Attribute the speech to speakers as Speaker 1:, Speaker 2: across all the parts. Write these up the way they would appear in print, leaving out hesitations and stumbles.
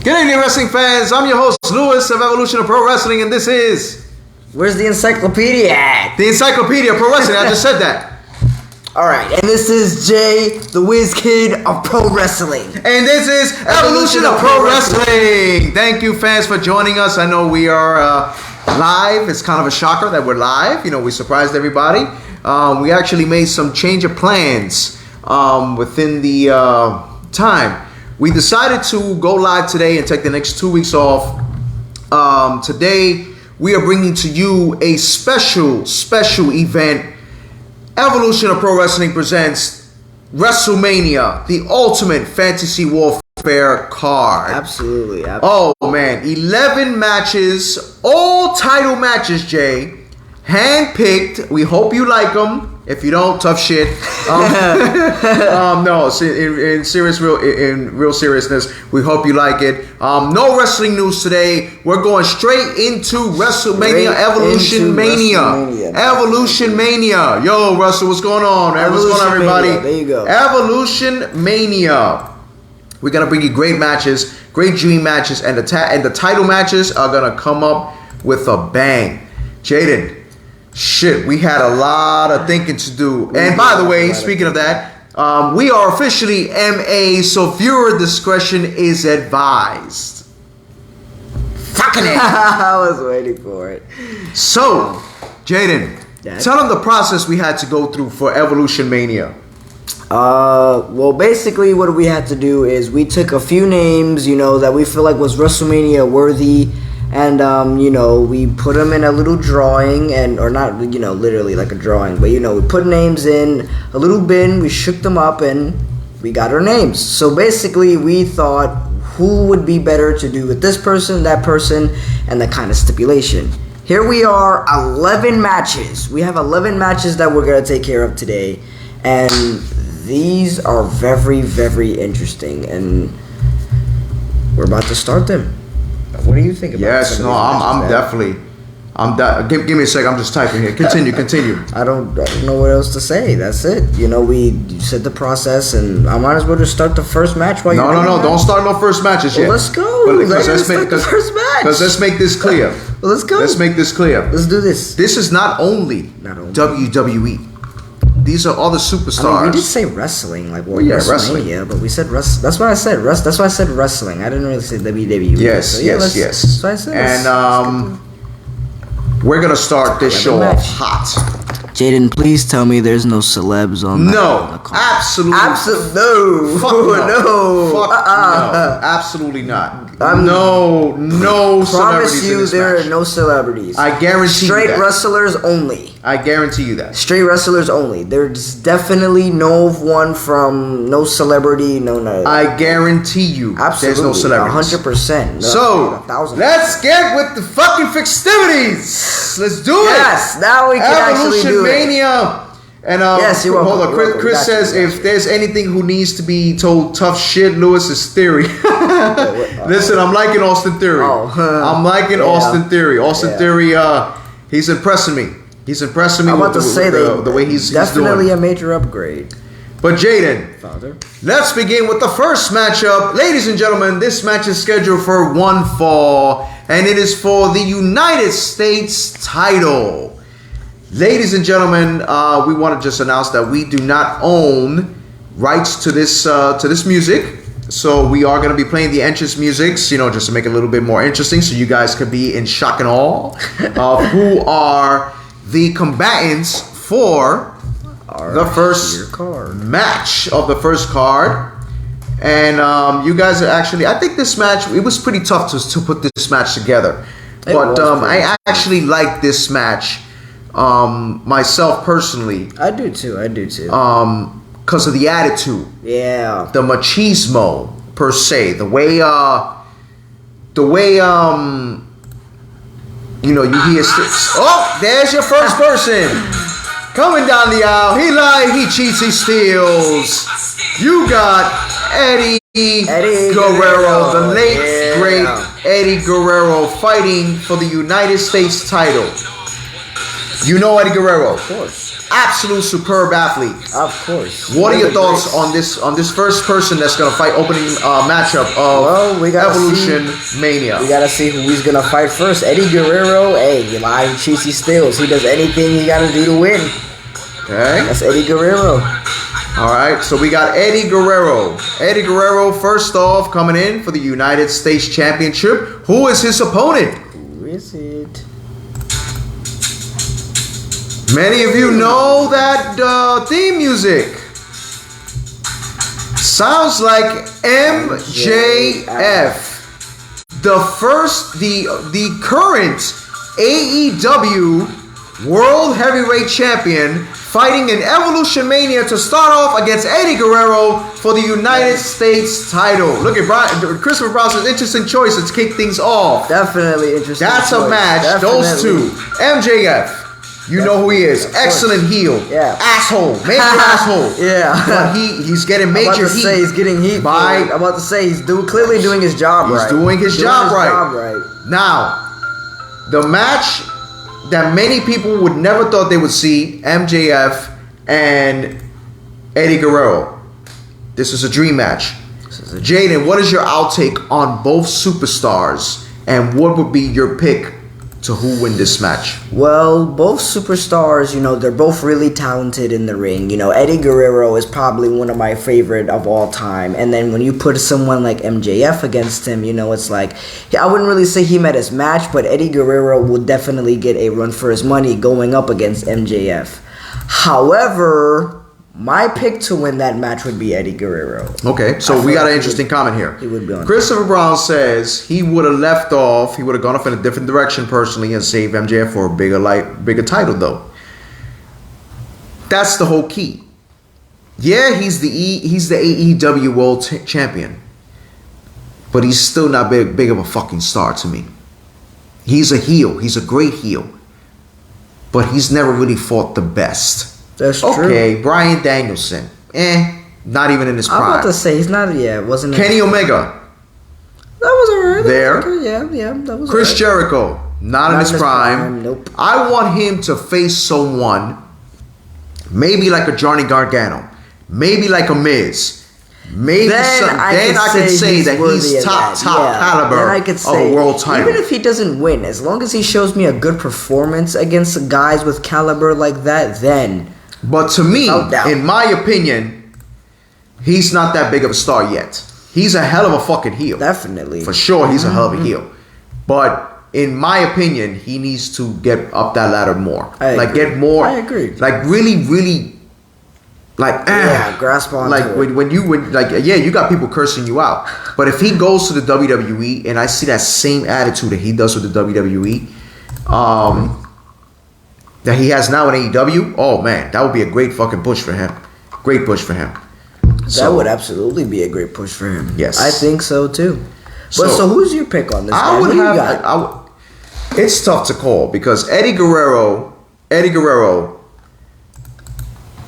Speaker 1: Good evening, wrestling fans. I'm your host, Lewis of Evolution of Pro Wrestling, and this is...
Speaker 2: Where's the encyclopedia at?
Speaker 1: The Encyclopedia of Pro Wrestling. I just said that.
Speaker 2: Alright, and this is Jay, the Whiz Kid of Pro Wrestling.
Speaker 1: And this is Evolution of Pro Wrestling. Thank you, fans, for joining us. I know we are live. It's kind of a shocker that we're live. You know, we surprised everybody. We actually made some change of plans within the time. We decided to go live today and take the next 2 weeks off. Today, we are bringing to you a special event. Evolution of Pro Wrestling presents WrestleMania, the ultimate fantasy warfare card.
Speaker 2: Absolutely.
Speaker 1: Oh, man. 11 matches, all title matches, Jay. Handpicked. We hope you like them. If you don't, tough shit. No, in real seriousness, we hope you like it. No wrestling news today. We're going straight into WrestleMania, Evolution Mania. Evolution Mania. Yo, Russell, what's going on? What's going on, everybody?
Speaker 2: Mania. There you go.
Speaker 1: Evolution Mania. We're gonna bring you great matches, great dream matches, and the title matches are gonna come up with a bang. Jaden. Shit, we had a lot of thinking to do. And by the way, speaking of that, we are officially MA, so viewer discretion is advised. Fucking it.
Speaker 2: I was waiting for it.
Speaker 1: So, Jaden, tell them the process we had to go through for Evolution Mania.
Speaker 2: Well, basically what we had to do is we took a few names, that we feel like was WrestleMania worthy. And, we put them in a little drawing, or not, literally like a drawing, but, we put names in a little bin, we shook them up, and we got our names. So basically, we thought who would be better to do with this person, that person, and that kind of stipulation. Here we are, 11 matches. We have 11 matches that we're going to take care of today, and these are very, very interesting, and we're about to start them. What do you think about
Speaker 1: Yes, no, I'm definitely. Give me a second. I'm just typing here. Continue.
Speaker 2: I don't know what else to say. That's it. We said the process, and I might as well just start the first match while you're
Speaker 1: No. Don't start no first matches yet.
Speaker 2: Let's go. Let's make the first match.
Speaker 1: Because let's make this clear.
Speaker 2: Let's go.
Speaker 1: Let's make this clear.
Speaker 2: Let's do this.
Speaker 1: This is not only WWE. These are all the superstars.
Speaker 2: We did say wrestling,
Speaker 1: wrestling.
Speaker 2: Yeah, but we said wrestling. That's why I said That's why I said wrestling. I didn't really say WWE.
Speaker 1: Yes,
Speaker 2: so
Speaker 1: yes.
Speaker 2: That's why I said.
Speaker 1: And we're gonna start this show off hot.
Speaker 2: Jaden, please tell me there's no celebs on.
Speaker 1: No, absolutely.
Speaker 2: No.
Speaker 1: Fuck no. Fuck no. Absolutely not. No celebrities.
Speaker 2: Promise you,
Speaker 1: in this
Speaker 2: there
Speaker 1: match.
Speaker 2: are no celebrities.
Speaker 1: I guarantee you that.
Speaker 2: Straight wrestlers only.
Speaker 1: I guarantee you that.
Speaker 2: Straight wrestlers only. There's definitely no one from no celebrity, no.
Speaker 1: I guarantee you,
Speaker 2: absolutely,
Speaker 1: there's no celebrities.
Speaker 2: 100%.
Speaker 1: So let's get with the fucking festivities. Let's do it.
Speaker 2: Yes, now we can actually do it.
Speaker 1: Evolution Mania. And
Speaker 2: yes, you're
Speaker 1: hold
Speaker 2: welcome,
Speaker 1: on. Chris says if there's anything who needs to be told tough shit, Lewis's Theory. Listen, I'm liking Austin Theory. I'm liking Austin Theory. Austin Theory, he's impressing me. He's impressing me.
Speaker 2: I'm about to say
Speaker 1: the way he's
Speaker 2: definitely
Speaker 1: doing.
Speaker 2: A major upgrade.
Speaker 1: But Jaden,
Speaker 2: Father,
Speaker 1: let's begin with the first matchup. Ladies and gentlemen, this match is scheduled for one fall, and it is for the United States title. Ladies and gentlemen, we want to just announce that we do not own rights to this music. So we are going to be playing the entrance musics, just to make it a little bit more interesting, so you guys could be in shock and awe of who are the combatants for the first match of the first card. And you guys are actually, I think this match, it was pretty tough to put this match together. But I actually like this match. Myself personally,
Speaker 2: I do too.
Speaker 1: Because of the attitude, the machismo per se, the way you hear. Oh, there's your first person coming down the aisle. He lies, he cheats, he steals. You got Eddie Guerrero, the late great Eddie Guerrero, fighting for the United States title. You know Eddie Guerrero.
Speaker 2: Of course.
Speaker 1: Absolute superb athlete.
Speaker 2: Of course.
Speaker 1: What are your thoughts on this first person that's gonna fight opening matchup of Evolution Mania?
Speaker 2: We gotta see who he's gonna fight first. Eddie Guerrero, hey, live cheesy steals. He does anything he gotta do to win.
Speaker 1: Okay.
Speaker 2: That's Eddie Guerrero.
Speaker 1: All right, so we got Eddie Guerrero. Eddie Guerrero, first off, coming in for the United States Championship. Who is his opponent?
Speaker 2: Who is it?
Speaker 1: Many of you know that theme music. Sounds like MJF. The current AEW World Heavyweight Champion, fighting in Evolution Mania to start off against Eddie Guerrero for the United States title. Look at Christopher Brown says, interesting choice to kick things off.
Speaker 2: Definitely interesting.
Speaker 1: That's
Speaker 2: choice.
Speaker 1: a match.
Speaker 2: Definitely.
Speaker 1: Those two. MJF. You know who he is. Excellent heel.
Speaker 2: Yeah.
Speaker 1: Asshole. Major asshole.
Speaker 2: Yeah.
Speaker 1: But he's getting major heat.
Speaker 2: I'm about to say he's getting heat. I'm about to say he's clearly doing his job right.
Speaker 1: He's doing his job right. Now, the match that many people would never thought they would see, MJF and Eddie Guerrero. This is a dream match. Jaden, what is your outtake on both superstars, and what would be your pick to who win this match?
Speaker 2: Well, both superstars, they're both really talented in the ring. Eddie Guerrero is probably one of my favorite of all time. And then when you put someone like MJF against him, it's like, I wouldn't really say he met his match, but Eddie Guerrero will definitely get a run for his money going up against MJF. However, my pick to win that match would be Eddie Guerrero.
Speaker 1: Okay, so we got an interesting comment here.
Speaker 2: He would be on.
Speaker 1: Christopher Brown says he would have left off. He would have gone off in a different direction personally and saved MJF for a bigger title though. That's the whole key. Yeah, he's the AEW World Champion, but he's still not big of a fucking star to me. He's a heel. He's a great heel, but he's never really fought the best.
Speaker 2: That's true.
Speaker 1: Okay, Bryan Danielson. Not even in his prime.
Speaker 2: I'm about to say he's not. Yeah, wasn't.
Speaker 1: Kenny Omega.
Speaker 2: That was alright.
Speaker 1: There.
Speaker 2: Okay, yeah, that was.
Speaker 1: Chris
Speaker 2: right.
Speaker 1: Jericho. Not in his prime.
Speaker 2: Nope.
Speaker 1: I want him to face someone, maybe like a Johnny Gargano, maybe like a Miz. Maybe then I could say that he's top caliber
Speaker 2: I could say,
Speaker 1: of a world title.
Speaker 2: Even if he doesn't win, as long as he shows me a good performance against guys with caliber like that, then.
Speaker 1: But to me, in my opinion, he's not that big of a star yet. He's a hell of a fucking heel.
Speaker 2: Definitely.
Speaker 1: For sure, he's a hell of a heel. But in my opinion, he needs to get up that ladder more. Get more.
Speaker 2: I agree.
Speaker 1: Like really,
Speaker 2: grasp on.
Speaker 1: Like when you got people cursing you out. But if he goes to the WWE and I see that same attitude that he does with the WWE, that he has now in AEW, oh man, that would be a great fucking push for him. Great push for him.
Speaker 2: That would absolutely be a great push for him.
Speaker 1: Yes,
Speaker 2: I think so too. But so who's your pick on this?
Speaker 1: It's tough to call because Eddie Guerrero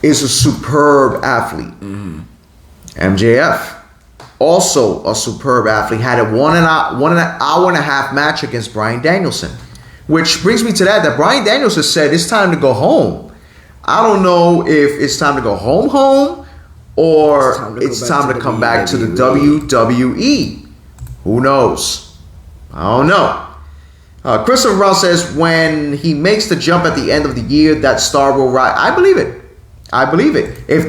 Speaker 1: is a superb athlete. MJF, also a superb athlete, had a one and an hour and a half match against Bryan Danielson. Which brings me to that Bryan Danielson said it's time to go home. I don't know if it's time to go home, or it's time to come back to the WWE. Who knows? I don't know. Christopher Brown says when he makes the jump at the end of the year, that star will rise. I believe it. If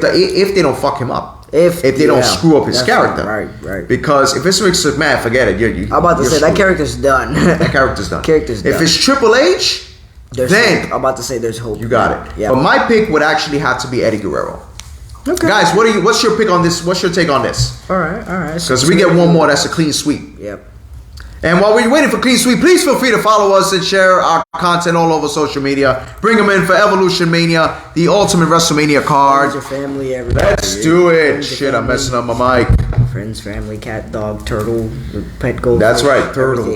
Speaker 1: they don't fuck him up. If they don't screw up his character.
Speaker 2: Right.
Speaker 1: Because if it's Vince McMahon, forget it.
Speaker 2: I'm about to say that character's done.
Speaker 1: That character's done. If it's Triple H, then
Speaker 2: I'm about to say there's hope.
Speaker 1: You got it.
Speaker 2: Yeah.
Speaker 1: But my pick would actually have to be Eddie Guerrero.
Speaker 2: Okay.
Speaker 1: Guys, what's your pick on this? What's your take on this?
Speaker 2: All right.
Speaker 1: Because we get one more that's a clean sweep.
Speaker 2: Yep.
Speaker 1: And while we're waiting for clean sweep, please feel free to follow us and share our content all over social media. Bring them in for Evolution Mania, the ultimate WrestleMania card.
Speaker 2: Friends, your family, everybody.
Speaker 1: Let's do it. Shit, I'm messing up my mic.
Speaker 2: Friends, family, cat, dog, turtle, pet goat.
Speaker 1: That's right, turtle.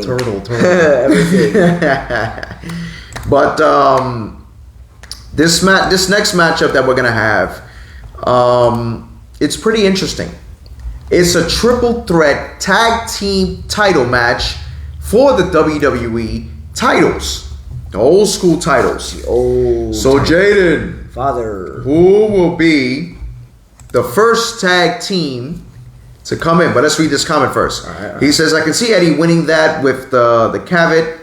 Speaker 2: Everything.
Speaker 1: But this next matchup that we're gonna have, it's pretty interesting. It's a triple threat tag team title match for the WWE titles. The old school titles. So Jaden,
Speaker 2: Father,
Speaker 1: who will be the first tag team to come in? But let's read this comment first.
Speaker 2: All right.
Speaker 1: He says, I can see Eddie winning that with the caveat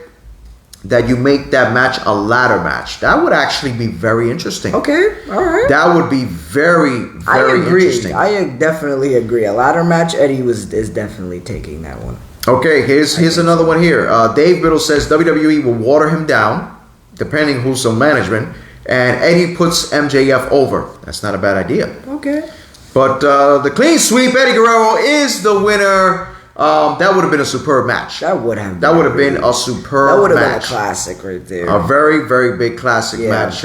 Speaker 1: that you make that match a ladder match. That would actually be very interesting.
Speaker 2: Okay, all right.
Speaker 1: That would be very, very interesting.
Speaker 2: I definitely agree. A ladder match, Eddie is definitely taking that one.
Speaker 1: Okay, here's another one here. Dave Biddle says WWE will water him down, depending who's on management, and Eddie puts MJF over. That's not a bad idea.
Speaker 2: Okay.
Speaker 1: But the clean sweep, Eddie Guerrero is the winner. That would have been a superb match.
Speaker 2: That would have
Speaker 1: been a superb match.
Speaker 2: That would have been a classic right there.
Speaker 1: A very, very big classic match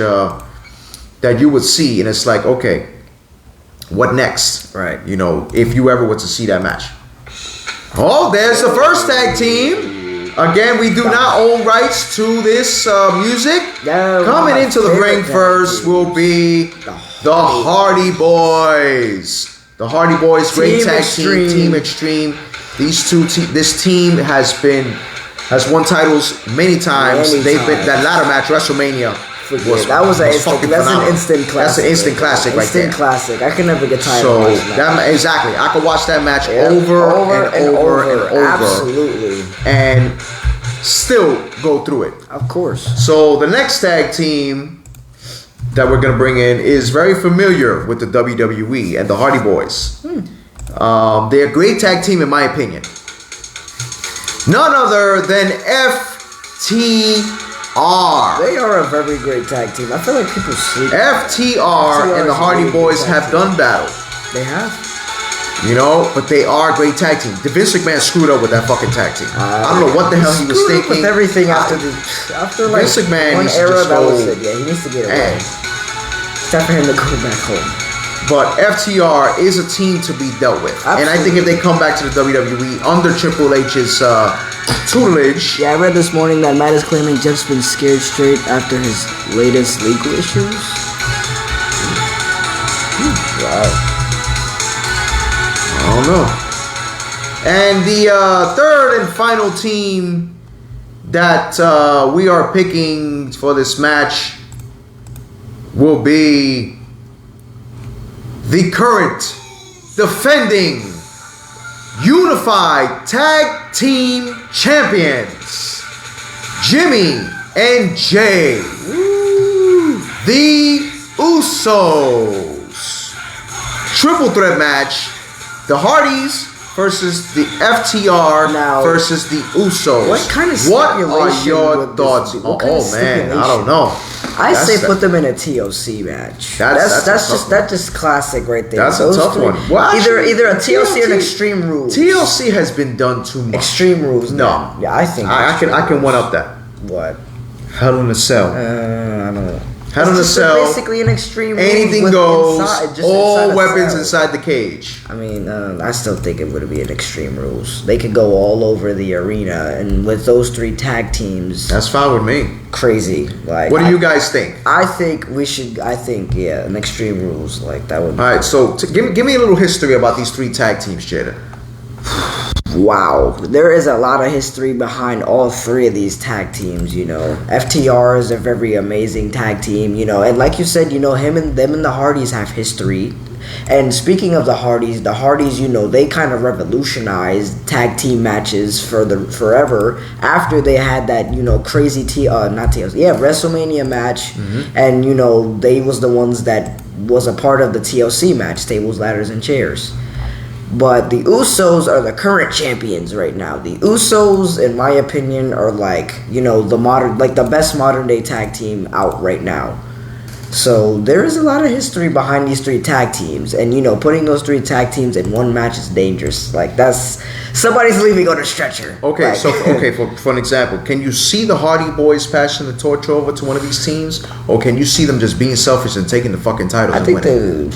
Speaker 1: that you would see. And it's like, okay, what next?
Speaker 2: Right.
Speaker 1: You know, if you ever were to see that match. Oh, there's the first tag team. Again, we do not own rights to this music. Coming into the ring first will be the Hardy Boys. The Hardy Boys, great tag team, Team Extreme. This team has won titles many times. They've been that ladder match, WrestleMania. That's an instant classic. That's an instant classic right there.
Speaker 2: Instant classic. I can never get tired of watching that.
Speaker 1: Exactly. I could watch that match over and over.
Speaker 2: Absolutely.
Speaker 1: And still go through it.
Speaker 2: Of course.
Speaker 1: So the next tag team that we're going to bring in is very familiar with the WWE and the Hardy Boys. They're a great tag team in my opinion. None other than FTR.
Speaker 2: They are a very great tag team. I feel like people sleep.
Speaker 1: FTR and the Hardy Boys have done battle.
Speaker 2: They have.
Speaker 1: You know, but they are a great tag team. Vince McMahon screwed up with that fucking tag team. I don't know what the hell he was thinking.
Speaker 2: With everything after like
Speaker 1: Vince McMahon
Speaker 2: one era, that was it. Yeah, he needs to get away. It's time for him to go back home.
Speaker 1: But FTR is a team to be dealt with. Absolutely. And I think if they come back to the WWE under Triple H's tutelage.
Speaker 2: Yeah, I read this morning that Matt is claiming Jeff's been scared straight after his latest legal issues. Wow.
Speaker 1: I don't know. And the third and final team that we are picking for this match will be the current defending unified tag team champions, Jimmy and Jay, the Usos. Triple threat match, the Hardys versus the FTR versus the Usos. What are your thoughts? Oh man, I don't know.
Speaker 2: I say put them in a TLC match. That's just classic right there.
Speaker 1: That's a tough one.
Speaker 2: Well, either a TLC or an Extreme Rules.
Speaker 1: TLC has been done too much.
Speaker 2: Extreme Rules.
Speaker 1: No.
Speaker 2: Yeah, I think
Speaker 1: I can one up that.
Speaker 2: What?
Speaker 1: Hell in a Cell.
Speaker 2: I don't know.
Speaker 1: Hell in a Cell.
Speaker 2: Basically an Extreme
Speaker 1: Anything
Speaker 2: Rules
Speaker 1: goes. All weapons inside the cage.
Speaker 2: I mean, I still think it would be an Extreme Rules. They could go all over the arena, and with those three tag teams,
Speaker 1: that's fine with me.
Speaker 2: Crazy. Like,
Speaker 1: what do you guys think?
Speaker 2: I think we should. Yeah, an Extreme Rules like that would.
Speaker 1: All right, so give me a little history about these three tag teams, Jada.
Speaker 2: Wow, there is a lot of history behind all three of these tag teams, you know. FTR is a very amazing tag team, you know, and like you said, you know, them and the Hardys have history. And speaking of the Hardys, you know, they kind of revolutionized tag team matches forever after they had that, you know, crazy WrestleMania match. And, you know, they was the ones that was a part of the TLC match, tables, ladders, and chairs. But the Usos are the current champions right now. The Usos, in my opinion, are like, you know, the best modern day tag team out right now. So there is a lot of history behind these three tag teams, and you know, putting those three tag teams in one match is dangerous. Like somebody's leaving on a stretcher.
Speaker 1: Okay,
Speaker 2: like,
Speaker 1: for an example, can you see the Hardy Boys passing the torch over to one of these teams, or can you see them just being selfish and taking the fucking titles?
Speaker 2: I think they.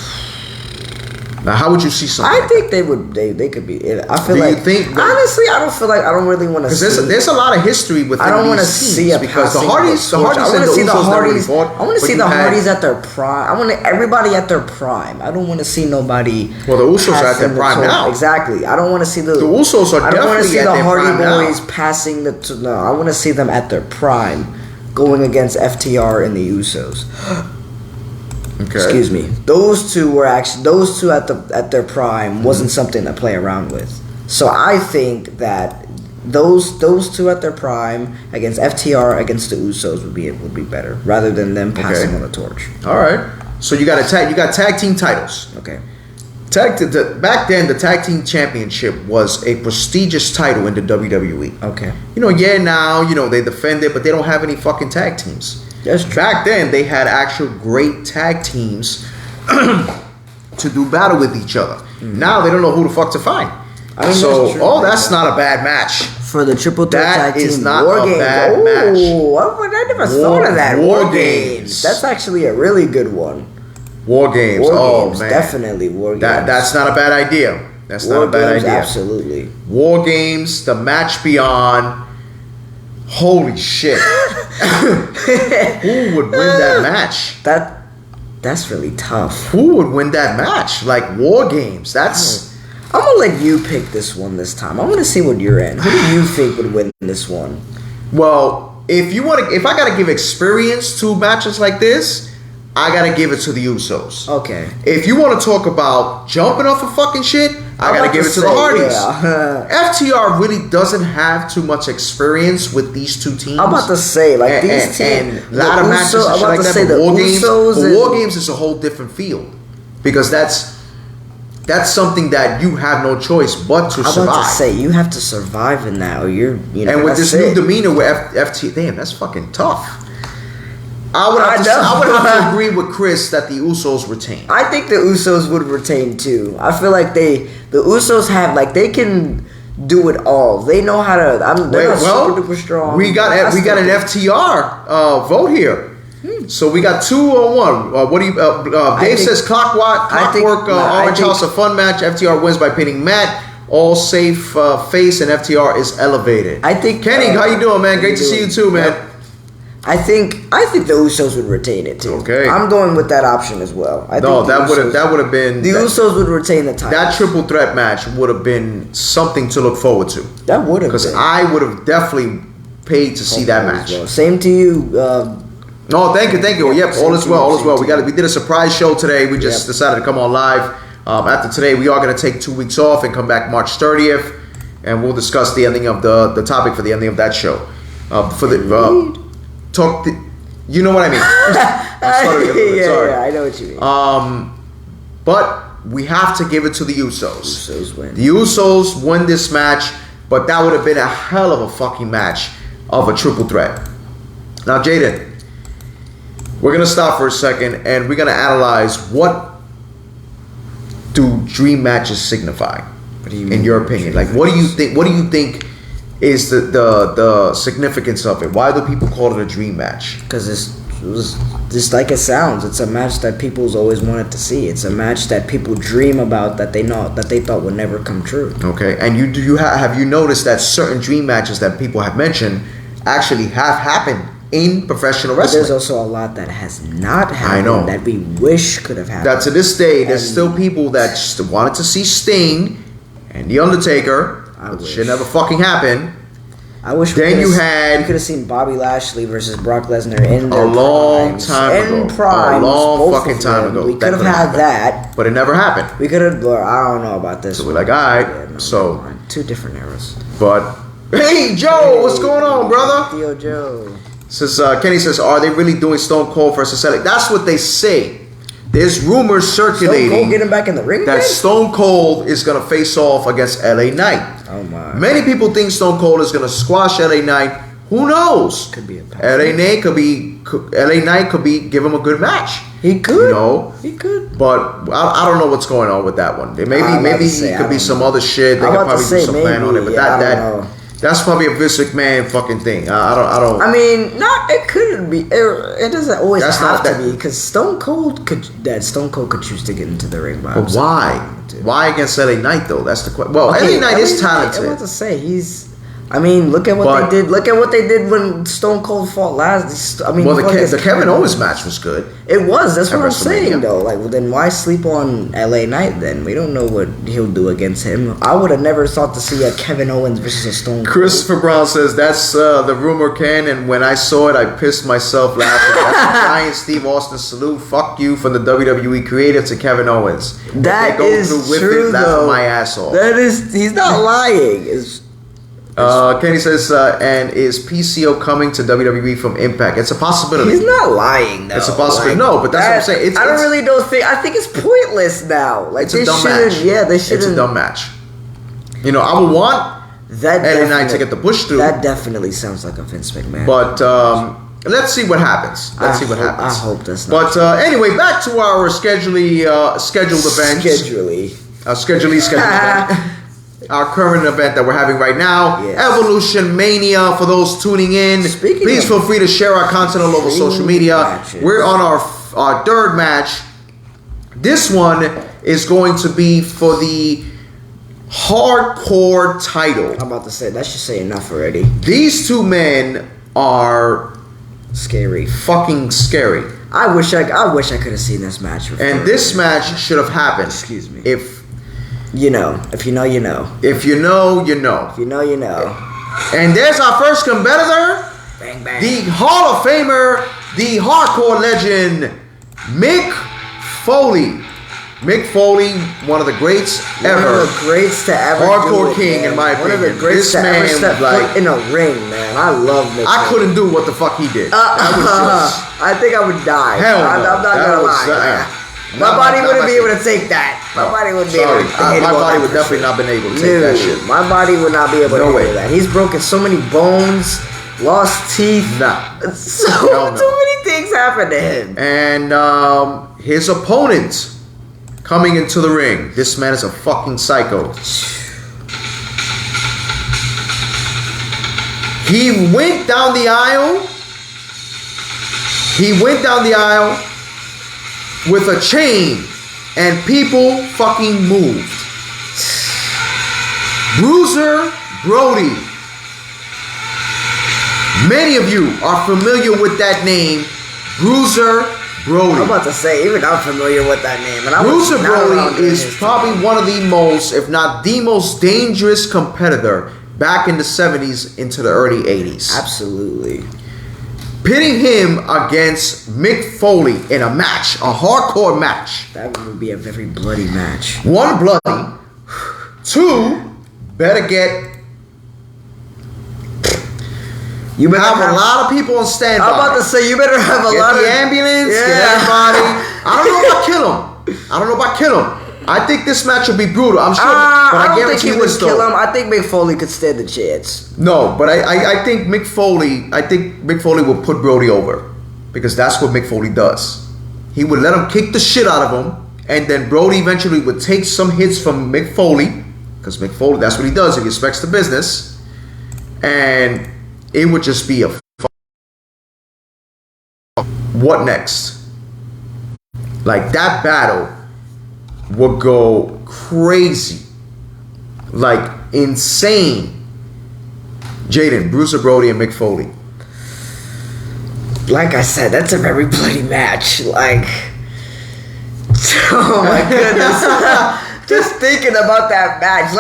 Speaker 1: Now, how would you see something?
Speaker 2: I think they would. They could be. I feel like. Honestly, I don't feel like. I don't really want to.
Speaker 1: Because there's a lot of history with.
Speaker 2: I don't want to see
Speaker 1: because the Hardys. I
Speaker 2: want to see the Hardys. I want to see the Hardys at their prime. I want everybody at their prime. I don't want to see nobody.
Speaker 1: Well, the Usos are at their prime now.
Speaker 2: Exactly. I don't want to see the
Speaker 1: Usos are.
Speaker 2: I don't want to see
Speaker 1: the
Speaker 2: Hardy Boys passing the. No, I want to see them at their prime. going against FTR and the Usos.
Speaker 1: Okay.
Speaker 2: Excuse me. Those two at their prime wasn't something to play around with. So I think that those two at their prime against FTR against the Usos would be better rather than them passing on the torch.
Speaker 1: All right. So you got tag team titles.
Speaker 2: Okay.
Speaker 1: Back then, the tag team championship was a prestigious title in the WWE.
Speaker 2: Okay.
Speaker 1: Now they defend it, but they don't have any fucking tag teams.
Speaker 2: That's true.
Speaker 1: Back then, they had actual great tag teams to do battle with each other. Mm-hmm. Now they don't know who the fuck to find. That's not a bad match.
Speaker 2: For the triple threat tag team,
Speaker 1: that is not
Speaker 2: War
Speaker 1: a
Speaker 2: Games.
Speaker 1: bad match.
Speaker 2: I never thought of that. War Games. That's actually a really good one.
Speaker 1: War Games. Man,
Speaker 2: definitely War Games.
Speaker 1: That's not a bad idea. That's
Speaker 2: War
Speaker 1: not a bad
Speaker 2: Games,
Speaker 1: idea.
Speaker 2: Absolutely.
Speaker 1: War Games, the match beyond. Holy shit! Who would win that match?
Speaker 2: That's really tough.
Speaker 1: Who would win that match? Like War Games. That's.
Speaker 2: I'm gonna let you pick this one this time. I want to see what you're in. Who do you think would win this one?
Speaker 1: Well, if I gotta give experience to matches like this, I gotta give it to the Usos.
Speaker 2: Okay.
Speaker 1: If you want to talk about jumping off of fucking shit, I gotta give it to the Hardys. Yeah. FTR really doesn't have too much experience with these two teams.
Speaker 2: I'm about to say, like, these teams,
Speaker 1: and a lot of matches and shit like that. But War Games is a whole different field because that's something that you have no choice but to survive.
Speaker 2: I'm about to say, you have to survive in that, or
Speaker 1: and with this new demeanor with FT, damn, that's fucking tough. I would have to agree with Chris that the Usos retain.
Speaker 2: I think the Usos would retain too. I feel like the Usos they can do it all. They know how to. They're super duper strong.
Speaker 1: We got an FTR vote here. So we got 2-1. What do you? Dave says Clockwork Orange House of Fun match. FTR wins by pinning Matt. All safe face and FTR is elevated.
Speaker 2: I think
Speaker 1: Kenny, how you doing, man? Great to see you too, man.
Speaker 2: Yep. I think the Usos would retain it too.
Speaker 1: Okay,
Speaker 2: I'm going with that option as well.
Speaker 1: That would have been
Speaker 2: the Usos would retain the title.
Speaker 1: That triple threat match would have been something to look forward to.
Speaker 2: That would have,
Speaker 1: because I would have definitely paid to see that match.
Speaker 2: Well. Same to you.
Speaker 1: No, thank you. Yep, all is well. We did a surprise show today. We just decided to come on live. After today, we are going to take 2 weeks off and come back March 30th, and we'll discuss the ending of the topic for the ending of that show. You know what I mean.
Speaker 2: Sorry. I know what you mean.
Speaker 1: But we have to give it to the Usos.
Speaker 2: Usos win.
Speaker 1: The Usos win this match, but that would have been a hell of a fucking match of a triple threat. Now, Jaden, we're gonna stop for a second and we're gonna analyze what do dream matches signify. What do you mean, in your opinion? Like, what do you think? What do you think is the significance of it? Why do people call it a dream match?
Speaker 2: Because it's just like it sounds. It's a match that people's always wanted to see. It's a match that people dream about that they thought would never come true.
Speaker 1: Okay, and have you noticed that certain dream matches that people have mentioned actually have happened in professional wrestling?
Speaker 2: But there's also a lot that has not happened that we wish could have happened.
Speaker 1: That to this day, there's still people that just wanted to see Sting and The Undertaker. But shit never fucking happened.
Speaker 2: I wish we could have seen Bobby Lashley versus Brock Lesnar in their
Speaker 1: a long time ago.
Speaker 2: We could have had that,
Speaker 1: but it never happened.
Speaker 2: We could have. I don't know about this.
Speaker 1: So we're like, all right,
Speaker 2: two different eras.
Speaker 1: But hey, Joe, what's going on, brother?
Speaker 2: Theo Joe.
Speaker 1: Says Kenny says, are they really doing Stone Cold versus LA? That's what they say. There's rumors circulating.
Speaker 2: Stone Cold getting back in the ring
Speaker 1: that Stone Cold is gonna face off against LA Knight.
Speaker 2: Oh my!
Speaker 1: Many people think Stone Cold is gonna squash LA Knight. Who knows?
Speaker 2: Could be a
Speaker 1: LA Knight could be give him a good match.
Speaker 2: He could.
Speaker 1: He could. But I don't know what's going on with that one. Maybe it could be some other shit. They could probably do some plan on it. But that's probably a Vince McMahon fucking thing. I don't.
Speaker 2: I mean, it couldn't be. It doesn't always have to be because Stone Cold could choose to get into the ring by himself.
Speaker 1: But why? Why against LA Knight though? That's the question. Well, LA Knight is talented.
Speaker 2: I'm about to say I mean, look at what they did. Look at what they did when Stone Cold fought last. I mean,
Speaker 1: well, the Kevin Owens match was good.
Speaker 2: It was. That's what I'm saying, though. Like, well, then why sleep on LA Knight? Then we don't know what he'll do against him. I would have never thought to see a Kevin Owens versus a Stone Cold.
Speaker 1: Christopher Brown says that's the rumor, Ken. And when I saw it, I pissed myself laughing. That's a giant Steve Austin salute. Fuck you from the WWE creative to Kevin Owens.
Speaker 2: That is true, though.
Speaker 1: My ass off.
Speaker 2: That is. He's not lying.
Speaker 1: Kenny says, and is PCO coming to WWE from Impact? It's a possibility.
Speaker 2: He's not lying, though.
Speaker 1: It's a possibility. No, but that's what I'm saying.
Speaker 2: I think it's pointless now. Like,
Speaker 1: it's a dumb match.
Speaker 2: Yeah, they shouldn't.
Speaker 1: It's a dumb match. You know, I would want Eddie Knight to get the push through.
Speaker 2: That definitely sounds like a Vince McMahon.
Speaker 1: But let's see what happens. I
Speaker 2: hope that's not.
Speaker 1: But anyway, back to our scheduled events. Scheduled event. Our current event that we're having right now, yes. Evolution Mania. For those tuning in, please feel free to share our content all over social media. Matches. We're on our third match. This one is going to be for the hardcore title.
Speaker 2: I'm about to say that should say enough already.
Speaker 1: These two men are
Speaker 2: scary,
Speaker 1: fucking scary.
Speaker 2: I wish I could have seen this match before.
Speaker 1: And this match should have happened.
Speaker 2: Excuse me.
Speaker 1: If
Speaker 2: you know, if you know, you know.
Speaker 1: If you know, you know.
Speaker 2: If you know, you know.
Speaker 1: And there's our first competitor.
Speaker 2: Bang, bang.
Speaker 1: The Hall of Famer, the hardcore legend, Mick Foley. Mick Foley, one of the greats ever.
Speaker 2: One of the greats to ever
Speaker 1: hardcore king, in my opinion.
Speaker 2: One of the greats to ever step foot in a ring, man. I love Mick Foley.
Speaker 1: I couldn't do what the fuck he did.
Speaker 2: I think I would die.
Speaker 1: Hell no.
Speaker 2: I'm not gonna lie. My body wouldn't be able to take that. My body wouldn't be able to take
Speaker 1: My body would definitely not been able to take that shit.
Speaker 2: My body would not be able to do that. He's broken so many bones, lost teeth.
Speaker 1: Nah.
Speaker 2: So many things happened to him.
Speaker 1: And his opponent coming into the ring. This man is a fucking psycho. He went down the aisle. With a chain, and people fucking moved. Bruiser Brody. Many of you are familiar with that name, Bruiser Brody.
Speaker 2: I'm about to say, even I'm familiar with that name. And
Speaker 1: Bruiser Brody is probably one of the most, if not the most dangerous competitor back in the 70s into the early 80s.
Speaker 2: Absolutely.
Speaker 1: Pitting him against Mick Foley in a match, a hardcore match.
Speaker 2: That would be a very bloody match.
Speaker 1: 1, bloody. 2, better get. You better have a lot of people on standby.
Speaker 2: I'm about to say, you better have a lot of
Speaker 1: ambulance. Yeah. Get everybody. I don't know if I kill him. I think this match will be brutal. I'm sure, but
Speaker 2: I don't think he would kill him. I think Mick Foley could stand the chance.
Speaker 1: No, but I think Mick Foley will put Brody over, because that's what Mick Foley does. He would let him kick the shit out of him, and then Brody eventually would take some hits from Mick Foley, because Mick Foley, that's what he does. He respects the business, and it would just be a what next? Like, that battle would go crazy, like insane. Jaden, Bruiser Brody, and Mick Foley.
Speaker 2: Like I said, that's a very bloody match. Like, oh my goodness. Just thinking about that match.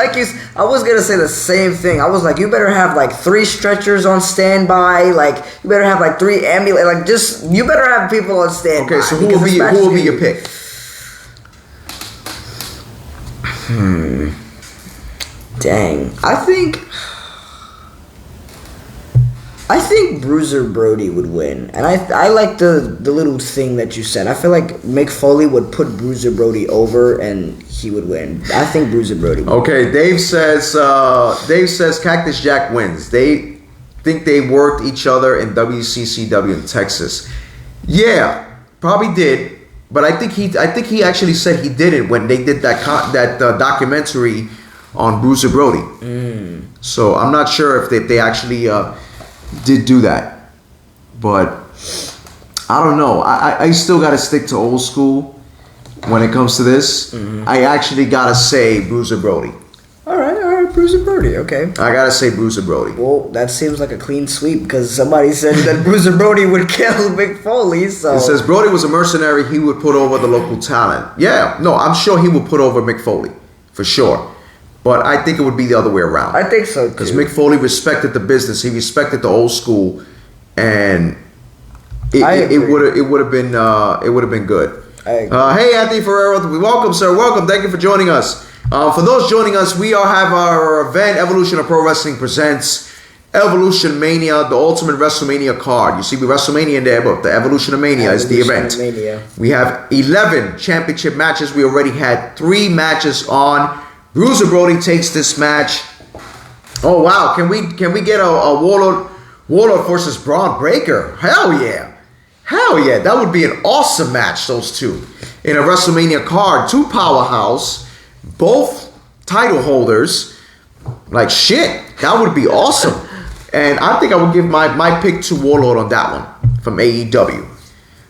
Speaker 2: I was gonna say the same thing. I was like, you better have like 3 stretchers on standby. Like, you better have like 3 ambulance. Like, you better have people on standby.
Speaker 1: Okay, so who will be your pick?
Speaker 2: Dang. I think Bruiser Brody would win. And I like the little thing that you said. I feel like Mick Foley would put Bruiser Brody over and he would win. I think Bruiser Brody would
Speaker 1: win. Dave says Cactus Jack wins. They think they worked each other in WCCW in Texas. Yeah, probably did. But I think he actually said he did it when they did that documentary on Bruiser Brody. So I'm not sure if they actually did do that. But I don't know. I still got to stick to old school when it comes to this. I actually got to say Bruiser Brody.
Speaker 2: All right. Bruiser Brody. Okay.
Speaker 1: I gotta say Bruiser Brody.
Speaker 2: Well, that seems like a clean sweep because somebody said that Bruiser Brody would kill Mick Foley. So
Speaker 1: it says Brody was a mercenary. He would put over the local talent. Yeah, no, I'm sure he would put over Mick Foley for sure. But I think it would be the other way around.
Speaker 2: I think so too.
Speaker 1: Because Mick Foley respected the business. He respected the old school, and it would have been good. Hey, Anthony Ferrero, welcome, sir. Welcome. Thank you for joining us. For those joining us, we have our event, Evolution of Pro Wrestling presents Evolution Mania, the Ultimate WrestleMania card. You see, we WrestleMania in there, but the Evolution of Mania is the event.
Speaker 2: Mania.
Speaker 1: We have 11 championship matches. We already had 3 matches on. Bruiser Brody takes this match. Oh wow! Can we get a Warlord versus Braun Breaker? Hell yeah! Hell yeah! That would be an awesome match. Those two in a WrestleMania card. 2 powerhouse, both title holders. Like shit, that would be awesome. And I think I would give my pick to Warlord on that one from AEW.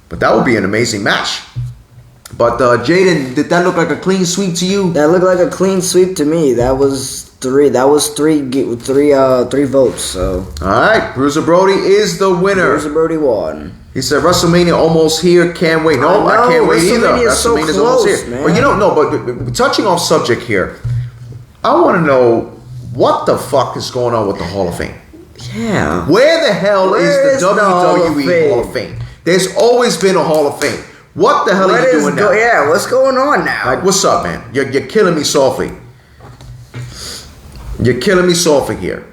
Speaker 1: But that would be an amazing match. But Jaden, did that look like a clean sweep to you?
Speaker 2: That looked like a clean sweep to me. That was 3. That was three votes. So
Speaker 1: all right, Bruiser Brody is the winner.
Speaker 2: Bruiser Brody won.
Speaker 1: He said WrestleMania almost here. Can't wait. No, I can't wait either. WrestleMania's
Speaker 2: so
Speaker 1: almost
Speaker 2: close,
Speaker 1: here.
Speaker 2: man.
Speaker 1: But you don't know. But touching off subject here, I want to know what the fuck is going on with the Hall of Fame.
Speaker 2: Yeah.
Speaker 1: Where the hell is the WWE Hall of Fame? There's always been a Hall of Fame. What the hell are you doing now?
Speaker 2: Yeah, what's going on now?
Speaker 1: Like, what's up, man? You're killing me softly. You're killing me softly here.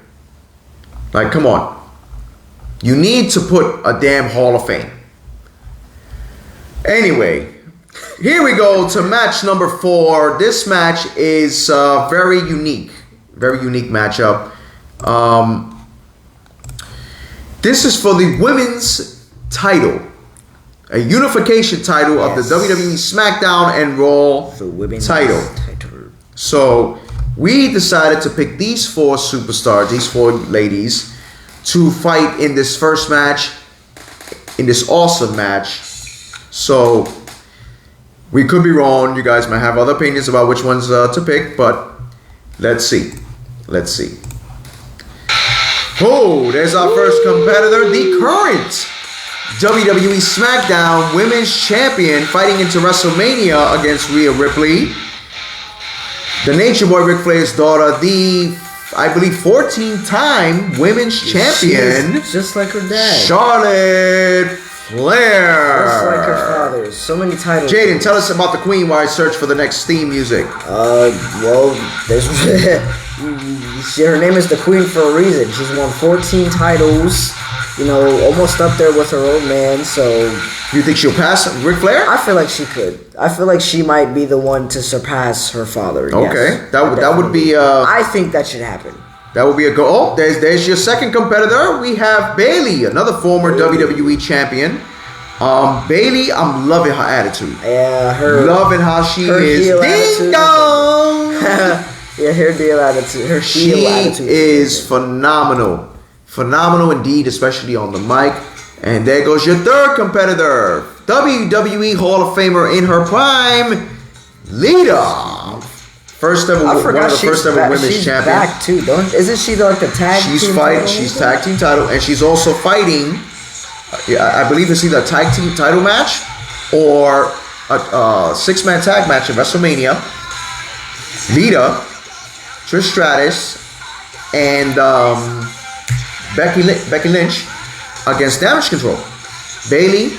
Speaker 1: Like, come on. You need to put a damn Hall of Fame. Anyway, here we go to match number 4. This match is very unique. Very unique matchup. This is for the women's title. A unification title of the WWE SmackDown and Raw title. So we decided to pick these 4 superstars, these 4 ladies, to fight in this first match, in this awesome match. So we could be wrong. You guys might have other opinions about which ones to pick, but let's see. Let's see. Oh, there's our first competitor, the current WWE SmackDown Women's Champion, fighting into WrestleMania against Rhea Ripley. The Nature Boy Ric Flair's daughter, the, I believe, 14-time Women's Champion.
Speaker 2: Just like her dad.
Speaker 1: Charlotte Flair.
Speaker 2: Just like her father. So many titles.
Speaker 1: Jaden, tell us about the Queen while I search for the next theme music.
Speaker 2: Well, there's her name is the Queen for a reason. She's won 14 titles. You know, almost up there with her old man, so...
Speaker 1: You think she'll pass Ric Flair?
Speaker 2: I feel like she could. I feel like she might be the one to surpass her father.
Speaker 1: Okay,
Speaker 2: yes,
Speaker 1: that would be...
Speaker 2: I think that should happen.
Speaker 1: That would be a go. Oh, there's your second competitor. We have Bayley, another former WWE champion. Bayley, I'm loving her attitude.
Speaker 2: Yeah,
Speaker 1: loving how she is. Ding dong!
Speaker 2: Yeah, her heel attitude. Her heel attitude.
Speaker 1: She is phenomenal. Phenomenal indeed, especially on the mic. And there goes your third competitor, WWE Hall of Famer in her prime, Lita. First ever, one of the first ever women's champions.
Speaker 2: Back too, isn't she like the tag team?
Speaker 1: She's fighting. She's tag team title, and she's also fighting. I believe it's either a tag team title match or a 6-man tag match in WrestleMania. Lita, Trish Stratus, and Becky Lynch against Damage Control. Bayley,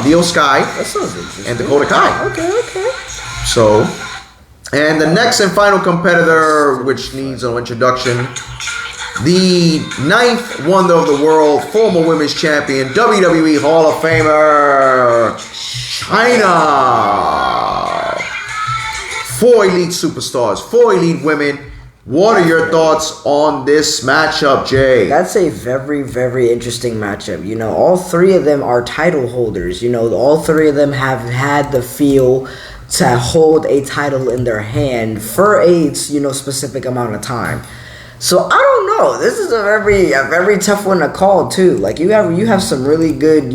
Speaker 1: Leo Sky,
Speaker 2: that sounds interesting,
Speaker 1: and Dakota Kai.
Speaker 2: Okay.
Speaker 1: So, and the next and final competitor, which needs no introduction, the 9th wonder of the world, former women's champion, WWE Hall of Famer, Chyna. 4 elite superstars, 4 elite women. What are your thoughts on this matchup, Jay?
Speaker 2: That's a very, very interesting matchup. You know, all 3 of them are title holders. You know, all 3 of them have had the feel to hold a title in their hand for a specific amount of time. So I don't know. This is a very tough one to call too. Like you have some really good.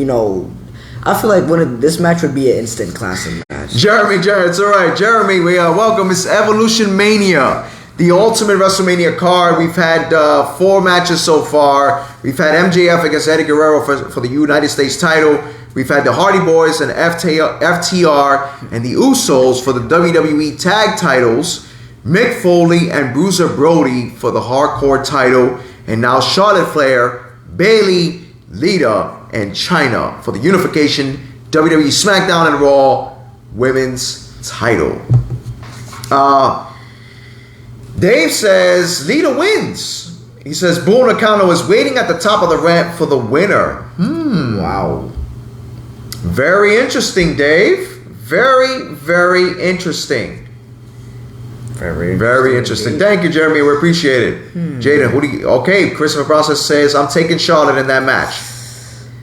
Speaker 2: I feel like this match would be an instant classic match.
Speaker 1: Jeremy, it's all right. Jeremy, we welcome. It's Evolution Mania. the Ultimate WrestleMania card. We've had 4 matches so far. We've had MJF against Eddie Guerrero for the United States title. We've had the Hardy Boys and FTR and the Usos for the WWE Tag titles. Mick Foley and Bruiser Brody for the Hardcore title. And now Charlotte Flair, Bayley, Lita, and Chyna for the Unification WWE SmackDown and Raw Women's title. Dave says Lita wins. He says Bull Nakano is waiting at the top of the ramp for the winner.
Speaker 2: Wow.
Speaker 1: Very interesting, Dave. Very, very interesting. Very interesting. Thank you, Jeremy. We appreciate it. Jaden, who do you... Okay, Christopher Process says, I'm taking Charlotte in that match.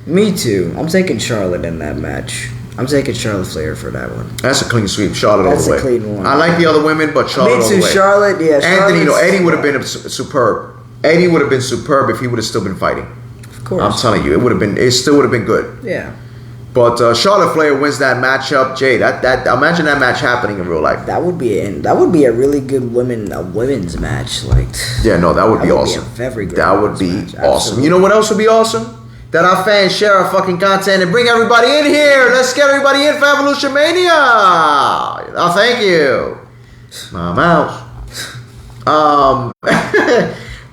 Speaker 2: Me too. I'm taking Charlotte in that match. I'm taking Charlotte Flair for that one.
Speaker 1: That's a clean sweep. Charlotte all the way.
Speaker 2: That's a clean one.
Speaker 1: I like the other women, but Charlotte all the way.
Speaker 2: Me too. Charlotte, yeah.
Speaker 1: Anthony, Eddie would have been superb. Eddie would have been superb if he would have still been fighting.
Speaker 2: Of course.
Speaker 1: I'm telling you, it still would have been good.
Speaker 2: Yeah.
Speaker 1: But Charlotte Flair wins that matchup. Jay, that imagine that match happening in real life.
Speaker 2: That would be a really good women's match.
Speaker 1: Yeah, no, that would be awesome. That would be awesome. You know what else would be awesome? That our fans share our fucking content and bring everybody in here. Let's get everybody in for Evolution Mania. Oh, thank you. My mouse.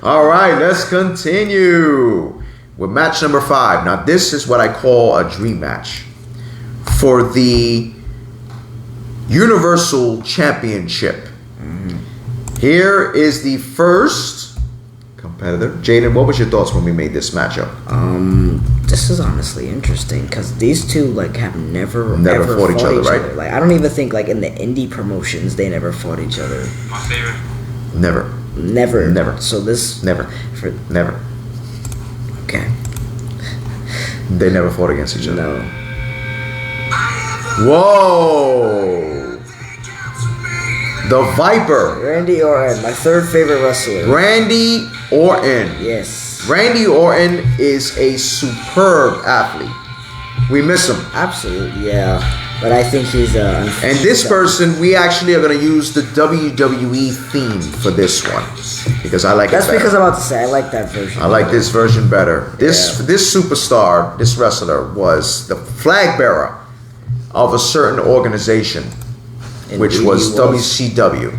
Speaker 1: All right, let's continue with match number 5. Now, this is what I call a dream match for the Universal Championship. Here is the first competitor. Jaden, what was your thoughts when we made this matchup?
Speaker 2: This is honestly interesting because these two have never
Speaker 1: fought each other, right?
Speaker 2: I don't even think in the indie promotions they never fought each other.
Speaker 3: My favorite.
Speaker 1: Never.
Speaker 2: So this
Speaker 1: never.
Speaker 2: Okay.
Speaker 1: They never fought against each other.
Speaker 2: No.
Speaker 1: Whoa! The Viper.
Speaker 2: Randy Orton, my third favorite wrestler.
Speaker 1: Randy Orton.
Speaker 2: Yes.
Speaker 1: Randy Orton is a superb athlete. We miss him.
Speaker 2: Absolutely, yeah. But I think he's
Speaker 1: and this person, we actually are going to use the WWE theme for this one because I like it better.
Speaker 2: That's because I'm about to say I like that version.
Speaker 1: I like this version better. This superstar, this wrestler, was the flag bearer of a certain organization, which was WCW.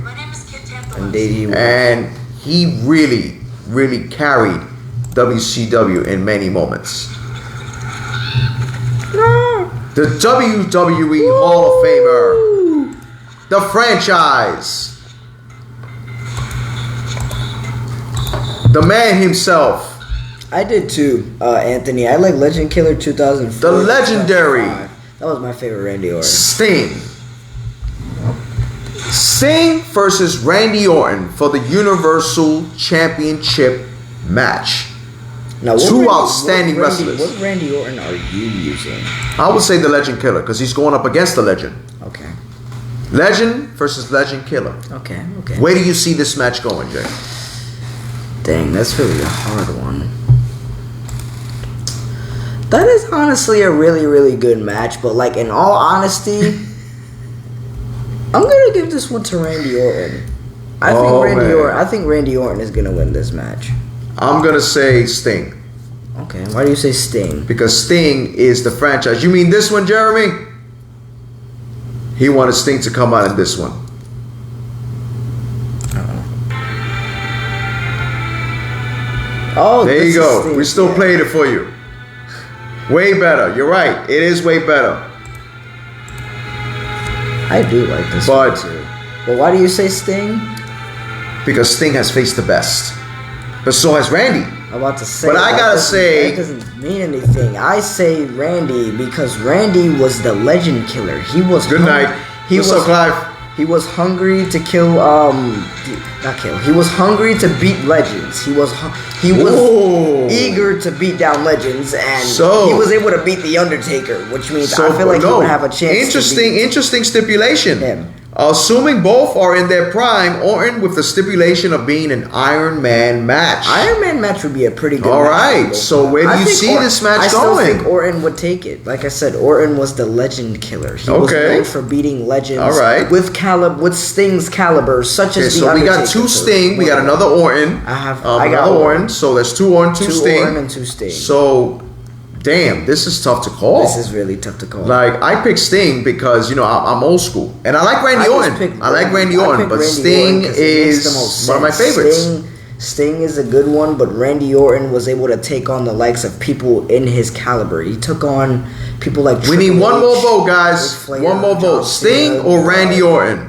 Speaker 2: Indeed he was.
Speaker 1: And he really, really carried WCW in many moments. The WWE Hall of Famer. The franchise. The man himself.
Speaker 2: I did too, Anthony. I like Legend Killer 2004.
Speaker 1: The legendary.
Speaker 2: That was my favorite Randy Orton.
Speaker 1: Sting versus Randy Orton for the Universal Championship match.
Speaker 2: Now,
Speaker 1: two outstanding wrestlers.
Speaker 2: What Randy Orton are you using?
Speaker 1: I would say the Legend Killer because he's going up against the Legend.
Speaker 2: Okay.
Speaker 1: Legend versus Legend Killer.
Speaker 2: Okay.
Speaker 1: Where do you see this match going, Jay?
Speaker 2: Dang, that's really a hard one. That is honestly a really, really good match, but in all honesty, I'm gonna give this one to Randy Orton. I think Randy Orton is gonna win this match.
Speaker 1: I'm gonna say Sting.
Speaker 2: Okay, why do you say Sting?
Speaker 1: Because Sting is the franchise. You mean this one, Jeremy? He wanted Sting to come out in this one.
Speaker 2: Oh,
Speaker 1: there you go. We still played it for you. Way better. You're right. It is way better.
Speaker 2: I do like this one too. But why do you say Sting?
Speaker 1: Because Sting has faced the best. But so has Randy.
Speaker 2: I'm about to say.
Speaker 1: But I gotta say,
Speaker 2: that doesn't mean anything. I say Randy because Randy was the Legend Killer. He was.
Speaker 1: Good night. What's up, Clive?
Speaker 2: He was hungry to kill. Not kill. He was hungry to beat legends. He was eager to beat down legends, and he was able to beat the Undertaker, which means I feel like he would have a chance.
Speaker 1: Interesting stipulation. Assuming both are in their prime, Orton with the stipulation of being an Iron Man match.
Speaker 2: Iron Man match would be a pretty good
Speaker 1: All
Speaker 2: match.
Speaker 1: right, so where do you see this match going?
Speaker 2: I still think Orton would take it. Like I said, Orton was the legend killer. He was known for beating legends.
Speaker 1: All right.
Speaker 2: With Sting's caliber, such as the
Speaker 1: so we
Speaker 2: Undertaker.
Speaker 1: got 2 Sting, we got another Orton.
Speaker 2: I
Speaker 1: got
Speaker 2: another
Speaker 1: Orton. So there's 2 Orton, 2 Sting.
Speaker 2: 2 Orton and 2 Sting.
Speaker 1: So, damn, this is tough to call.
Speaker 2: This is really tough to call.
Speaker 1: Like, I picked Sting because, I'm old school. And I like Randy Orton. I like Randy Orton, but Sting is one of my favorites.
Speaker 2: Sting is a good one, but Randy Orton was able to take on the likes of people in his caliber. He took on people like
Speaker 1: We need one more vote, guys. One more vote. Sting or Randy Orton?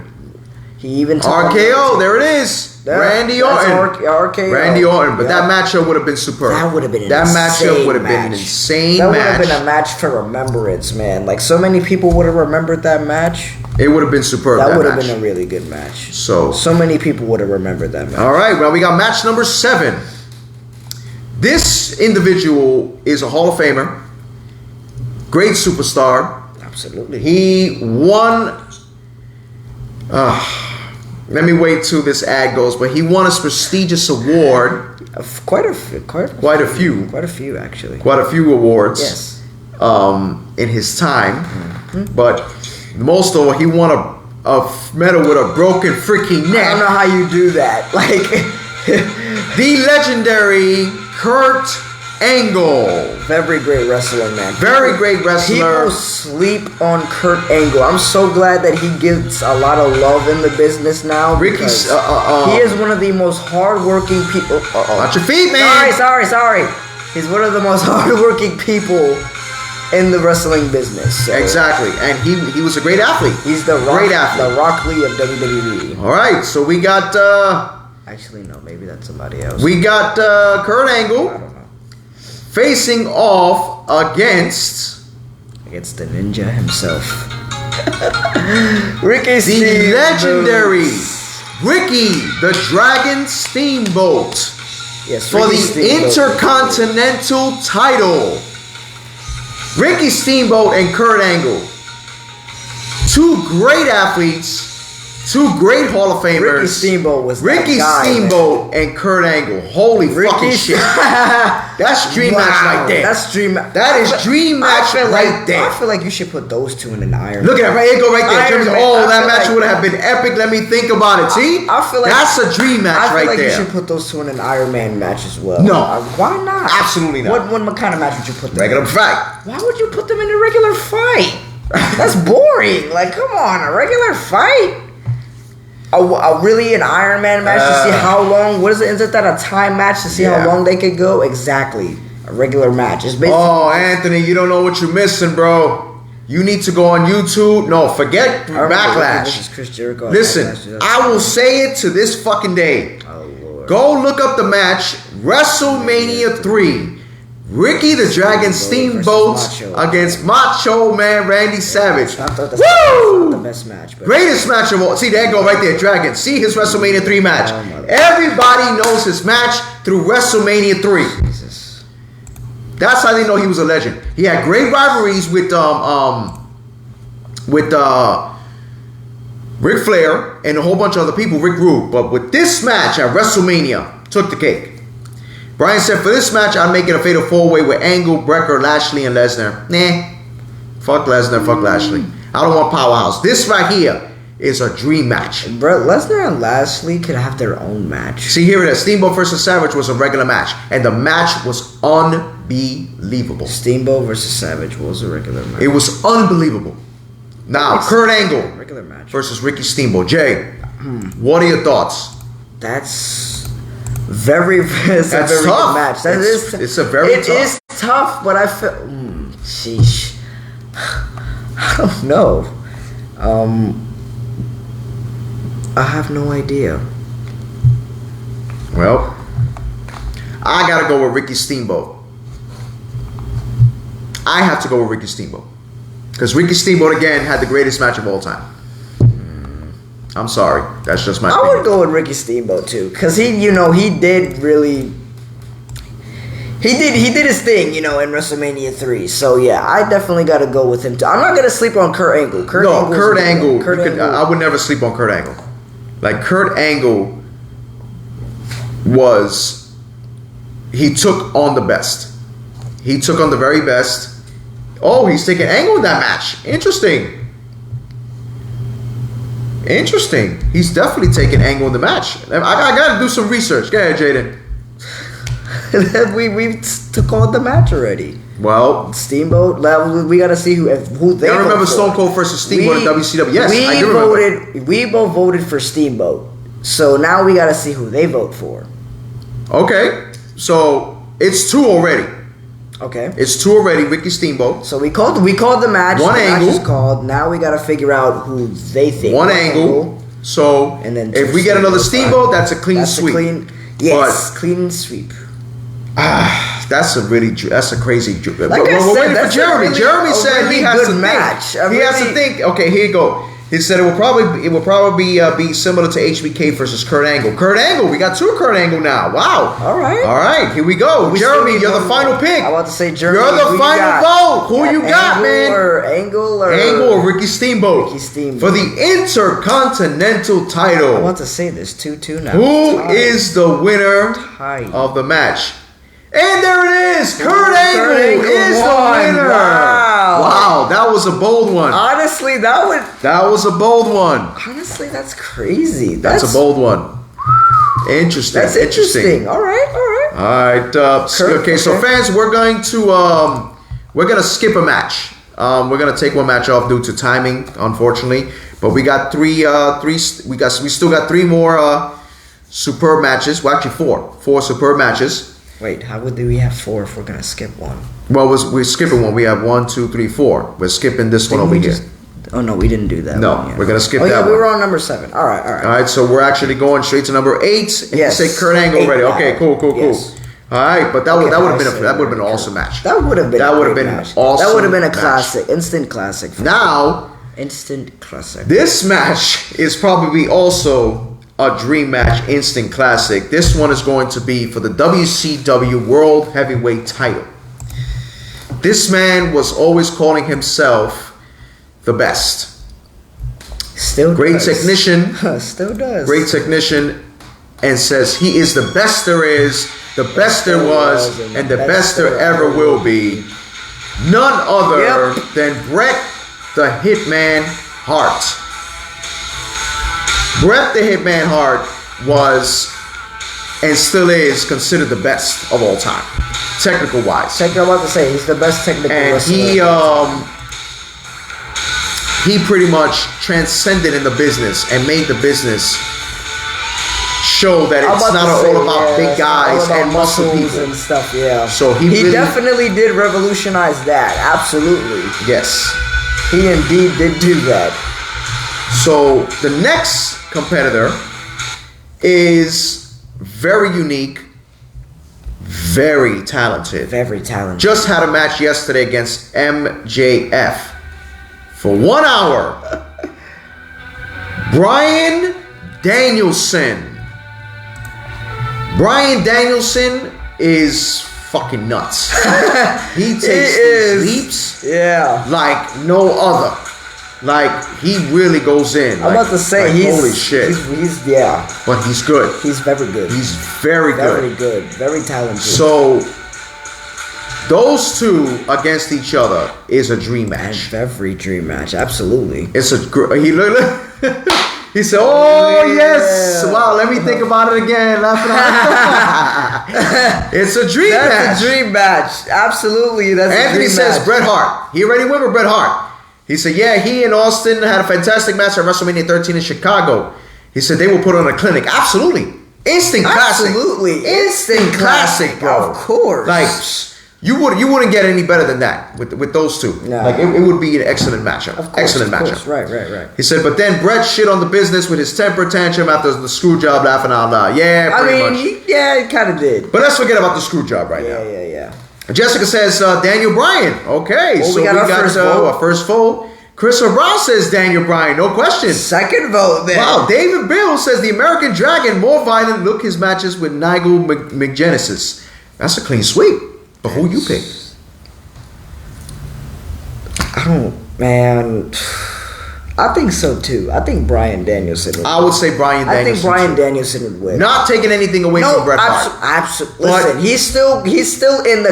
Speaker 2: He even took
Speaker 1: RKO, there it is. Randy Orton.
Speaker 2: RKO.
Speaker 1: Randy Orton, but that matchup would have been superb.
Speaker 2: That would have been
Speaker 1: that matchup would have been an insane
Speaker 2: match. That
Speaker 1: match.
Speaker 2: would have been a match for remembrance, man. Like, so many people would have remembered that match.
Speaker 1: It would have been superb.
Speaker 2: That would have been a really good match. So many people would have remembered that match.
Speaker 1: All right, well, we got match number 7. This individual is a Hall of Famer, great superstar.
Speaker 2: Absolutely.
Speaker 1: He won. Let me wait till this ad goes, but he won a prestigious award.
Speaker 2: Quite a few actually.
Speaker 1: Quite a few awards.
Speaker 2: Yes.
Speaker 1: In his time, but most of all, he won a medal with a broken freaking neck.
Speaker 2: I don't know how you do that. Like
Speaker 1: the legendary Kurt Angle.
Speaker 2: Very great wrestler, man.
Speaker 1: Very great wrestler.
Speaker 2: People sleep on Kurt Angle. I'm so glad that he gets a lot of love in the business now.
Speaker 1: Ricky's,
Speaker 2: he is one of the most hardworking people.
Speaker 1: Watch your feet, man.
Speaker 2: Sorry. He's one of the most hardworking people in the wrestling business. So.
Speaker 1: Exactly, and he was a great athlete.
Speaker 2: He's the Rock Lee of WWE.
Speaker 1: All right, so we got.
Speaker 2: Actually, no, maybe that's somebody else.
Speaker 1: We got Kurt Angle.
Speaker 2: I don't know.
Speaker 1: Facing off against
Speaker 2: the ninja himself. Ricky
Speaker 1: the legendary Ricky the Dragon Steamboat.
Speaker 2: Yes,
Speaker 1: for the Intercontinental title. Ricky Steamboat and Kurt Angle. 2 great athletes. 2 great Hall of Famers.
Speaker 2: Ricky Steamboat was
Speaker 1: Ricky
Speaker 2: that guy,
Speaker 1: Steamboat and Kurt Angle. Holy fucking shit. That's dream match right there.
Speaker 2: That's dream.
Speaker 1: That is dream match right there.
Speaker 2: I feel like you should put those 2 in an Iron.
Speaker 1: Look at it, right here, go right there. That match
Speaker 2: like,
Speaker 1: would have been epic. Let me think about it. See,
Speaker 2: I feel like
Speaker 1: that's a dream match right there.
Speaker 2: You should put those 2 in an Iron Man match as well.
Speaker 1: No,
Speaker 2: why not?
Speaker 1: Absolutely not.
Speaker 2: What kind of match would you put them?
Speaker 1: Regular
Speaker 2: in?
Speaker 1: fight.
Speaker 2: Why would you put them in a regular fight? That's boring. Like, come on, a regular fight. Really an Iron Man match to see how long? What is it? Is that a time match to see how long they could go? Exactly. A regular match. It's basically.
Speaker 1: Oh, Anthony, you don't know what you're missing, bro. You need to go on YouTube. No, forget Backlash.
Speaker 2: This is Chris Jericho.
Speaker 1: Listen, I will say it to this fucking day.
Speaker 2: Oh, Lord.
Speaker 1: Go look up the match. WrestleMania 3. Ricky the Dragon Steamboat against Macho Man Randy Savage.
Speaker 2: Woo! Not the best match. But
Speaker 1: greatest match of all. See, there you go right there, Dragon. See his WrestleMania 3 match. Everybody knows his match through WrestleMania 3.
Speaker 2: Jesus.
Speaker 1: That's how they know he was a legend. He had great rivalries with Ric Flair and a whole bunch of other people, Rick Rude. But with this match at WrestleMania, took the cake. Brian said, for this match, I'd make it a fatal 4-way with Angle, Brecker, Lashley, and Lesnar. Nah. Fuck Lesnar, fuck Lashley. I don't want Powerhouse. This right here is a dream match.
Speaker 2: Bro, Lesnar and Lashley could have their own match.
Speaker 1: See, here it is. Steamboat versus Savage was a regular match. And the match was unbelievable.
Speaker 2: Steamboat versus Savage was a regular match.
Speaker 1: It was unbelievable. Now, Kurt Angle
Speaker 2: regular match
Speaker 1: versus Ricky Steamboat. Jay, what are your thoughts?
Speaker 2: That's very tough. Good match.
Speaker 1: It's a very tough.
Speaker 2: It is tough, but I feel. Sheesh. I don't know. I have no idea.
Speaker 1: Well, I gotta go with Ricky Steamboat. I have to go with Ricky Steamboat because Ricky Steamboat again had the greatest match of all time. I'm sorry. That's just my opinion.
Speaker 2: I would go with Ricky Steamboat too, because he did really. He did his thing, you know, in WrestleMania 3. So yeah, I definitely got to go with him too. I'm not gonna sleep on Kurt Angle. Kurt Angle.
Speaker 1: I would never sleep on Kurt Angle. Like Kurt Angle he took on the best. He took on the very best. Oh, he's taking Angle in that match. Interesting. He's definitely taking Angle in the match. I got to do some research. Go ahead, Jaden.
Speaker 2: we took on the match already.
Speaker 1: Well,
Speaker 2: Steamboat. We got to see who they.
Speaker 1: I remember Stone Cold versus Steamboat in WCW. Yes, I do remember.
Speaker 2: We both voted for Steamboat. So now we got to see who they vote for.
Speaker 1: Okay, so it's 2 already.
Speaker 2: Okay,
Speaker 1: it's 2 already. Ricky Steamboat.
Speaker 2: So we called the match.
Speaker 1: One Angle.
Speaker 2: Match is called. Now we got to figure out who they think.
Speaker 1: One Angle. So
Speaker 2: and then
Speaker 1: if we get another Steamboat, that's a clean sweep.
Speaker 2: Clean sweep.
Speaker 1: That's a crazy.
Speaker 2: Like we're waiting for
Speaker 1: Jeremy. Jeremy said he has to
Speaker 2: match.
Speaker 1: Think. He has to think. Okay, here you go. He said it will probably be similar to HBK versus Kurt Angle. Kurt Angle, we got 2 Kurt Angle now. Wow.
Speaker 2: All right,
Speaker 1: here we go. Jeremy, you're the final pick.
Speaker 2: I'm about to say Jeremy.
Speaker 1: You're the final vote. Who you got, man?
Speaker 2: Angle
Speaker 1: or Ricky Steamboat?
Speaker 2: Ricky Steamboat
Speaker 1: for the Intercontinental title.
Speaker 2: I'm about to say this 2-2 now.
Speaker 1: Who is the winner of the match? And there it is. Kurt Angle is the winner. Wow, that was a bold one.
Speaker 2: Honestly, that
Speaker 1: was a bold one.
Speaker 2: Honestly, that's crazy.
Speaker 1: That's a bold one. Interesting.
Speaker 2: That's interesting. All right.
Speaker 1: Okay, so fans, we're going to skip a match. We're gonna take one match off due to timing, unfortunately. But we got we still got 3 more superb matches. Well, actually 4 superb matches.
Speaker 2: Wait, how would we have 4 if we're gonna skip one?
Speaker 1: Well, we're skipping one. We have 1, 2, 3, 4. We're skipping this one over here.
Speaker 2: Oh no, we didn't do that.
Speaker 1: No, we're gonna skip that.
Speaker 2: Yeah,
Speaker 1: one.
Speaker 2: we were on number 7. All right.
Speaker 1: All right, so we're actually going straight to number 8. And
Speaker 2: yes.
Speaker 1: You say Kurt Angle already. Okay, cool.
Speaker 2: Yes.
Speaker 1: All right, but that would have been an awesome match.
Speaker 2: That would have been
Speaker 1: awesome.
Speaker 2: That would have been a classic, instant classic. Instant classic.
Speaker 1: This match is probably also a dream match, instant classic. This one is going to be for the WCW World Heavyweight title. This man was always calling himself the best.
Speaker 2: Still
Speaker 1: great
Speaker 2: does.
Speaker 1: Technician.
Speaker 2: Still does.
Speaker 1: Great technician, and says he is the best there is, the best there was, and the best there ever will be. None other than Bret the Hitman Hart. Bret the Hitman Hart was and still is considered the best of all time, technical wise.
Speaker 2: I'm about to say he's the best technical wrestler.
Speaker 1: And he pretty much transcended in the business and made the business show that it's not all about big guys and muscle people
Speaker 2: and stuff. Yeah.
Speaker 1: So he
Speaker 2: really, definitely did revolutionize that. Absolutely.
Speaker 1: Yes.
Speaker 2: He indeed did do that.
Speaker 1: So the next competitor is very unique, very talented. Just had a match yesterday against MJF for 1 hour. Bryan Danielson. Bryan Danielson is fucking nuts. He takes these leaps like no other. Like, he really goes in.
Speaker 2: I'm about to say,
Speaker 1: holy shit.
Speaker 2: He's
Speaker 1: But he's good.
Speaker 2: He's very good.
Speaker 1: He's very good.
Speaker 2: Very good. Very talented.
Speaker 1: So, those two against each other is a dream match.
Speaker 2: Every dream match, absolutely.
Speaker 1: It's a he said, "Oh yes, wow. Let me think about it again." It's a dream match.
Speaker 2: That's a dream match. Absolutely, that's
Speaker 1: Anthony
Speaker 2: a dream
Speaker 1: says
Speaker 2: match.
Speaker 1: Bret Hart. He already went with Bret Hart. He said, "Yeah, he and Austin had a fantastic match at WrestleMania 13 in Chicago." He said they will put on a clinic. Absolutely, instant classic.
Speaker 2: Absolutely, instant classic, bro. Of course,
Speaker 1: like. You wouldn't get any better than that with those two.
Speaker 2: No.
Speaker 1: Like it would be an excellent matchup. Excellent matchup.
Speaker 2: Right.
Speaker 1: He said, but then Bret shit on the business with his temper tantrum after the screw job, laughing out loud. Yeah, pretty much.
Speaker 2: He kind of did.
Speaker 1: But let's forget about the screw job right now.
Speaker 2: Yeah.
Speaker 1: Jessica says Daniel Bryan. Okay,
Speaker 2: well,
Speaker 1: so we got our first vote. Chris Brown says Daniel Bryan. No question.
Speaker 2: Second vote then.
Speaker 1: Wow. David Bill says the American Dragon more violent. Look his matches with Nigel McGenesis. That's a clean sweep. But who you pick?
Speaker 2: I don't, man. I think so too. I think Bryan Danielson would win.
Speaker 1: I would say Bryan Danielson.
Speaker 2: I think Bryan Danielson would win.
Speaker 1: Not taking anything away from Bret Hart.
Speaker 2: Absolutely. Listen, he's still in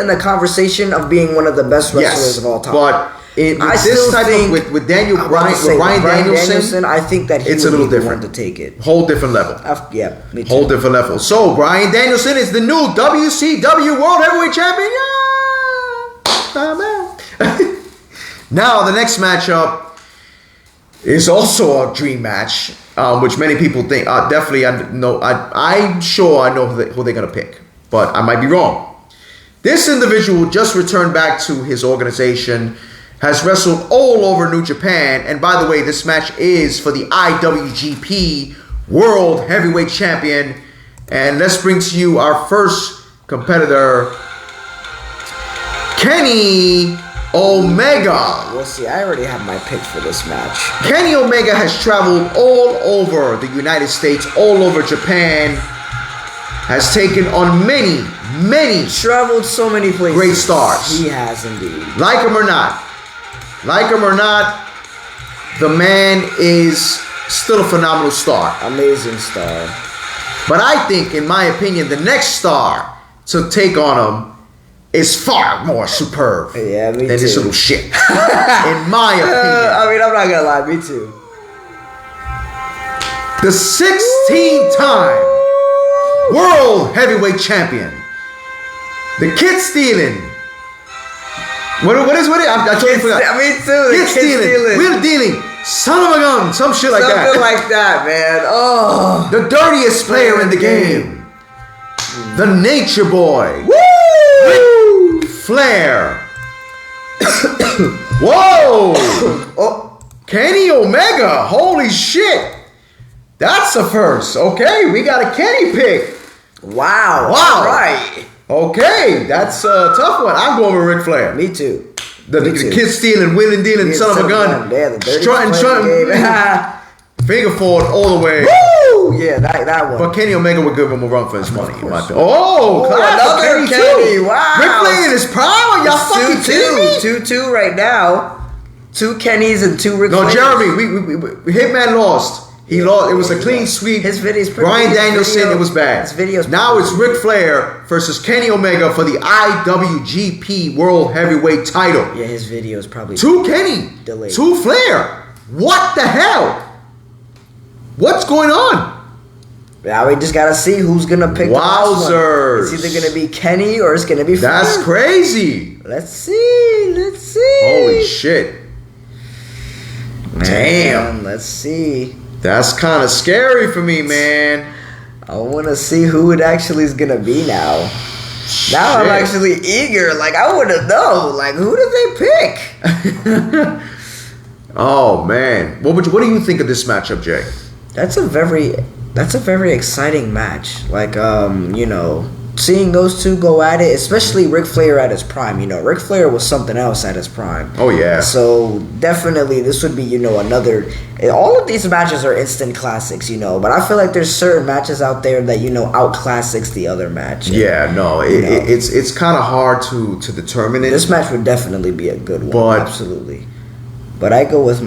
Speaker 2: the conversation of being one of the best wrestlers of all time.
Speaker 1: But with Bryan Danielson,
Speaker 2: I think that
Speaker 1: it's a little different
Speaker 2: to take it.
Speaker 1: Whole different level.
Speaker 2: Yeah, me too.
Speaker 1: Whole different level. So Bryan Danielson is the new WCW World Heavyweight Champion. Yeah. Now the next matchup is also a dream match, which many people think. Definitely, I'm sure I know who they're gonna pick, but I might be wrong. This individual just returned back to his organization, has wrestled all over New Japan, and by the way, this match is for the IWGP World Heavyweight Champion. And let's bring to you our first competitor, Kenny Omega.
Speaker 2: Well, see, I already have my pick for this match.
Speaker 1: Kenny Omega has traveled all over the United States, all over Japan, has taken on many
Speaker 2: Traveled so many places.
Speaker 1: great stars.
Speaker 2: He has indeed.
Speaker 1: Like him or not, the man is still a phenomenal star.
Speaker 2: Amazing star.
Speaker 1: But I think, in my opinion, the next star to take on him is far more superb than this little shit. In my opinion.
Speaker 2: I mean, I'm not gonna lie, me too.
Speaker 1: The 16-time World Heavyweight Champion. The kid stealing. What is it? I totally forgot.
Speaker 2: Me too.
Speaker 1: Kid stealing. Wheel dealing. Son of a gun. Some shit like that.
Speaker 2: Something like that, man. Oh.
Speaker 1: The dirtiest player in the game. The Nature Boy.
Speaker 2: Woo!
Speaker 1: Flair. Whoa! Oh, Kenny Omega. Holy shit. That's a first. Okay, we got a Kenny pick.
Speaker 2: Wow.
Speaker 1: All
Speaker 2: right.
Speaker 1: Okay, that's a tough one. I'm going with Ric Flair.
Speaker 2: Me too.
Speaker 1: The kid stealing, wheeling, dealing, son of a gun. Strutting. Finger forward all the way.
Speaker 2: Woo! Yeah, that one.
Speaker 1: But Kenny Omega would give him a run for his money. In my opinion. Oh,
Speaker 2: another Kenny. Wow.
Speaker 1: Ric Flair in his prime. Y'all fucking kidding me?
Speaker 2: 2-2 right now. 2 Kennys and 2 Ric Flairs.
Speaker 1: No, Jeremy, we Hitman lost. He lost. It was a clean sweep.
Speaker 2: His video's pretty
Speaker 1: Bryan Danielson, it was bad.
Speaker 2: His video's
Speaker 1: now it's Ric Flair versus Kenny Omega for the IWGP World Heavyweight title.
Speaker 2: Yeah, his video is probably
Speaker 1: 2 Kenny,
Speaker 2: delayed.
Speaker 1: 2 Flair. What the hell? What's going on?
Speaker 2: Now we just gotta see who's gonna pick.
Speaker 1: Wowzers!
Speaker 2: It's either gonna be Kenny or it's gonna be Flair.
Speaker 1: That's crazy.
Speaker 2: Let's see.
Speaker 1: Holy shit!
Speaker 2: Man,
Speaker 1: damn.
Speaker 2: Let's see.
Speaker 1: That's kind of scary for me, man.
Speaker 2: I want to see who it actually is gonna be now.
Speaker 1: Shit.
Speaker 2: Now I'm actually eager. Like I want to know. Like who did they pick?
Speaker 1: Oh man, what do you think of this matchup, Jay?
Speaker 2: That's a very exciting match. Like seeing those two go at it, especially Ric Flair at his prime. Ric Flair was something else at his prime.
Speaker 1: Oh yeah.
Speaker 2: So definitely this would be another. All of these matches are instant classics, but I feel like there's certain matches out there that out classics the other match.
Speaker 1: Yeah, no, it's kind of hard to determine it.
Speaker 2: This match would definitely be a good one.
Speaker 1: But,
Speaker 2: absolutely. But I go with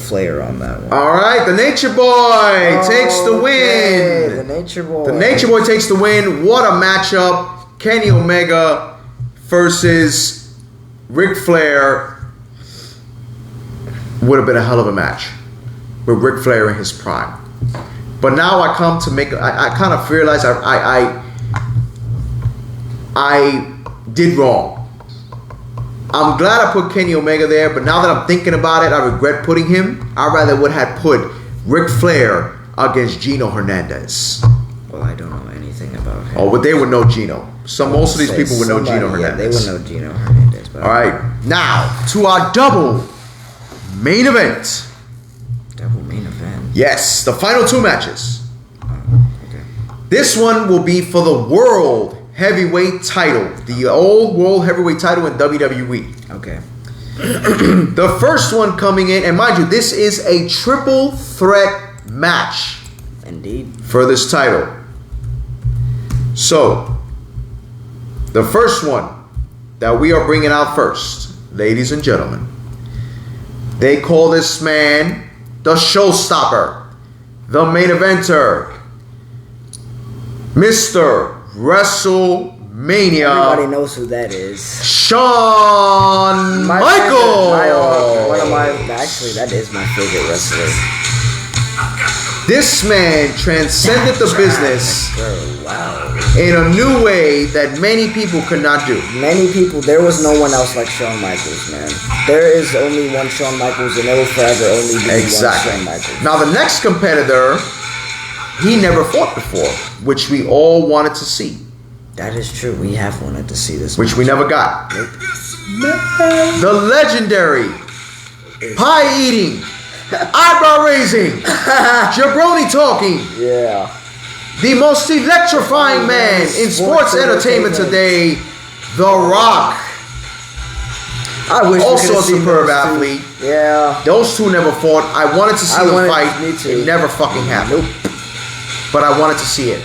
Speaker 2: Flair on that one.
Speaker 1: All right, the Nature Boy takes the win.
Speaker 2: The Nature Boy.
Speaker 1: The Nature Boy takes the win. What a matchup! Kenny Omega versus Ric Flair would have been a hell of a match with Ric Flair in his prime. But now I come to make. I kind of realize I did wrong. I'm glad I put Kenny Omega there, but now that I'm thinking about it, I regret putting him. I rather would have put Ric Flair against Gino Hernandez.
Speaker 2: Well, I don't know anything about him.
Speaker 1: Oh, but they would know Gino. Most of these people would know Gino Hernandez.
Speaker 2: Yeah, they would know Gino Hernandez.
Speaker 1: All right, now to our double main event.
Speaker 2: Double main event?
Speaker 1: Yes, the final 2 matches.
Speaker 2: Okay.
Speaker 1: This one will be for the World Heavyweight title, the old World Heavyweight title in WWE.
Speaker 2: Okay.
Speaker 1: The first one coming in, and mind you, this is a triple threat match.
Speaker 2: Indeed.
Speaker 1: For this title. So, The first one that we are bringing out first, ladies and gentlemen. They call this man the showstopper, the main eventer, Mr. WrestleMania.
Speaker 2: Everybody knows who that is.
Speaker 1: Shawn Michaels.
Speaker 2: Actually, that is my favorite wrestler.
Speaker 1: This man transcended the business in a new way that many people could not do.
Speaker 2: Many people, there was no one else like Shawn Michaels, man. There is only one Shawn Michaels, and there will forever only be one Shawn Michaels.
Speaker 1: Now, the next competitor, he never fought before, which we all wanted to see.
Speaker 2: That is true. We have wanted to see this.
Speaker 1: Which we never got. Nope. The legendary, pie-eating, eyebrow-raising, jabroni-talking.
Speaker 2: Yeah.
Speaker 1: The most electrifying man in sports entertainment today, The Rock.
Speaker 2: I wish
Speaker 1: also a superb athlete.
Speaker 2: Yeah.
Speaker 1: Those two never fought. I wanted to see them fight.
Speaker 2: Me too.
Speaker 1: It never fucking happened.
Speaker 2: Nope.
Speaker 1: But I wanted to see it.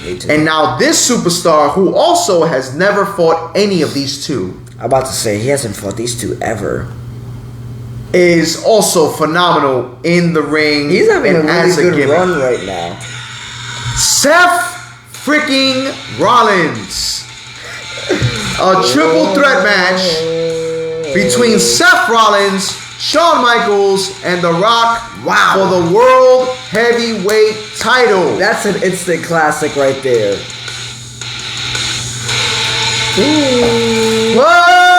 Speaker 2: Me too.
Speaker 1: And now this superstar, who also has never fought any of these two,
Speaker 2: I'm about to say he hasn't fought these two ever,
Speaker 1: is also phenomenal in the ring.
Speaker 2: He's having a really good
Speaker 1: gimmick.
Speaker 2: run right now.
Speaker 1: Seth freaking Rollins. A triple threat match between Seth Rollins, Shawn Michaels, and The Rock for the World Heavyweight title.
Speaker 2: That's an instant classic right there.
Speaker 1: Whoa!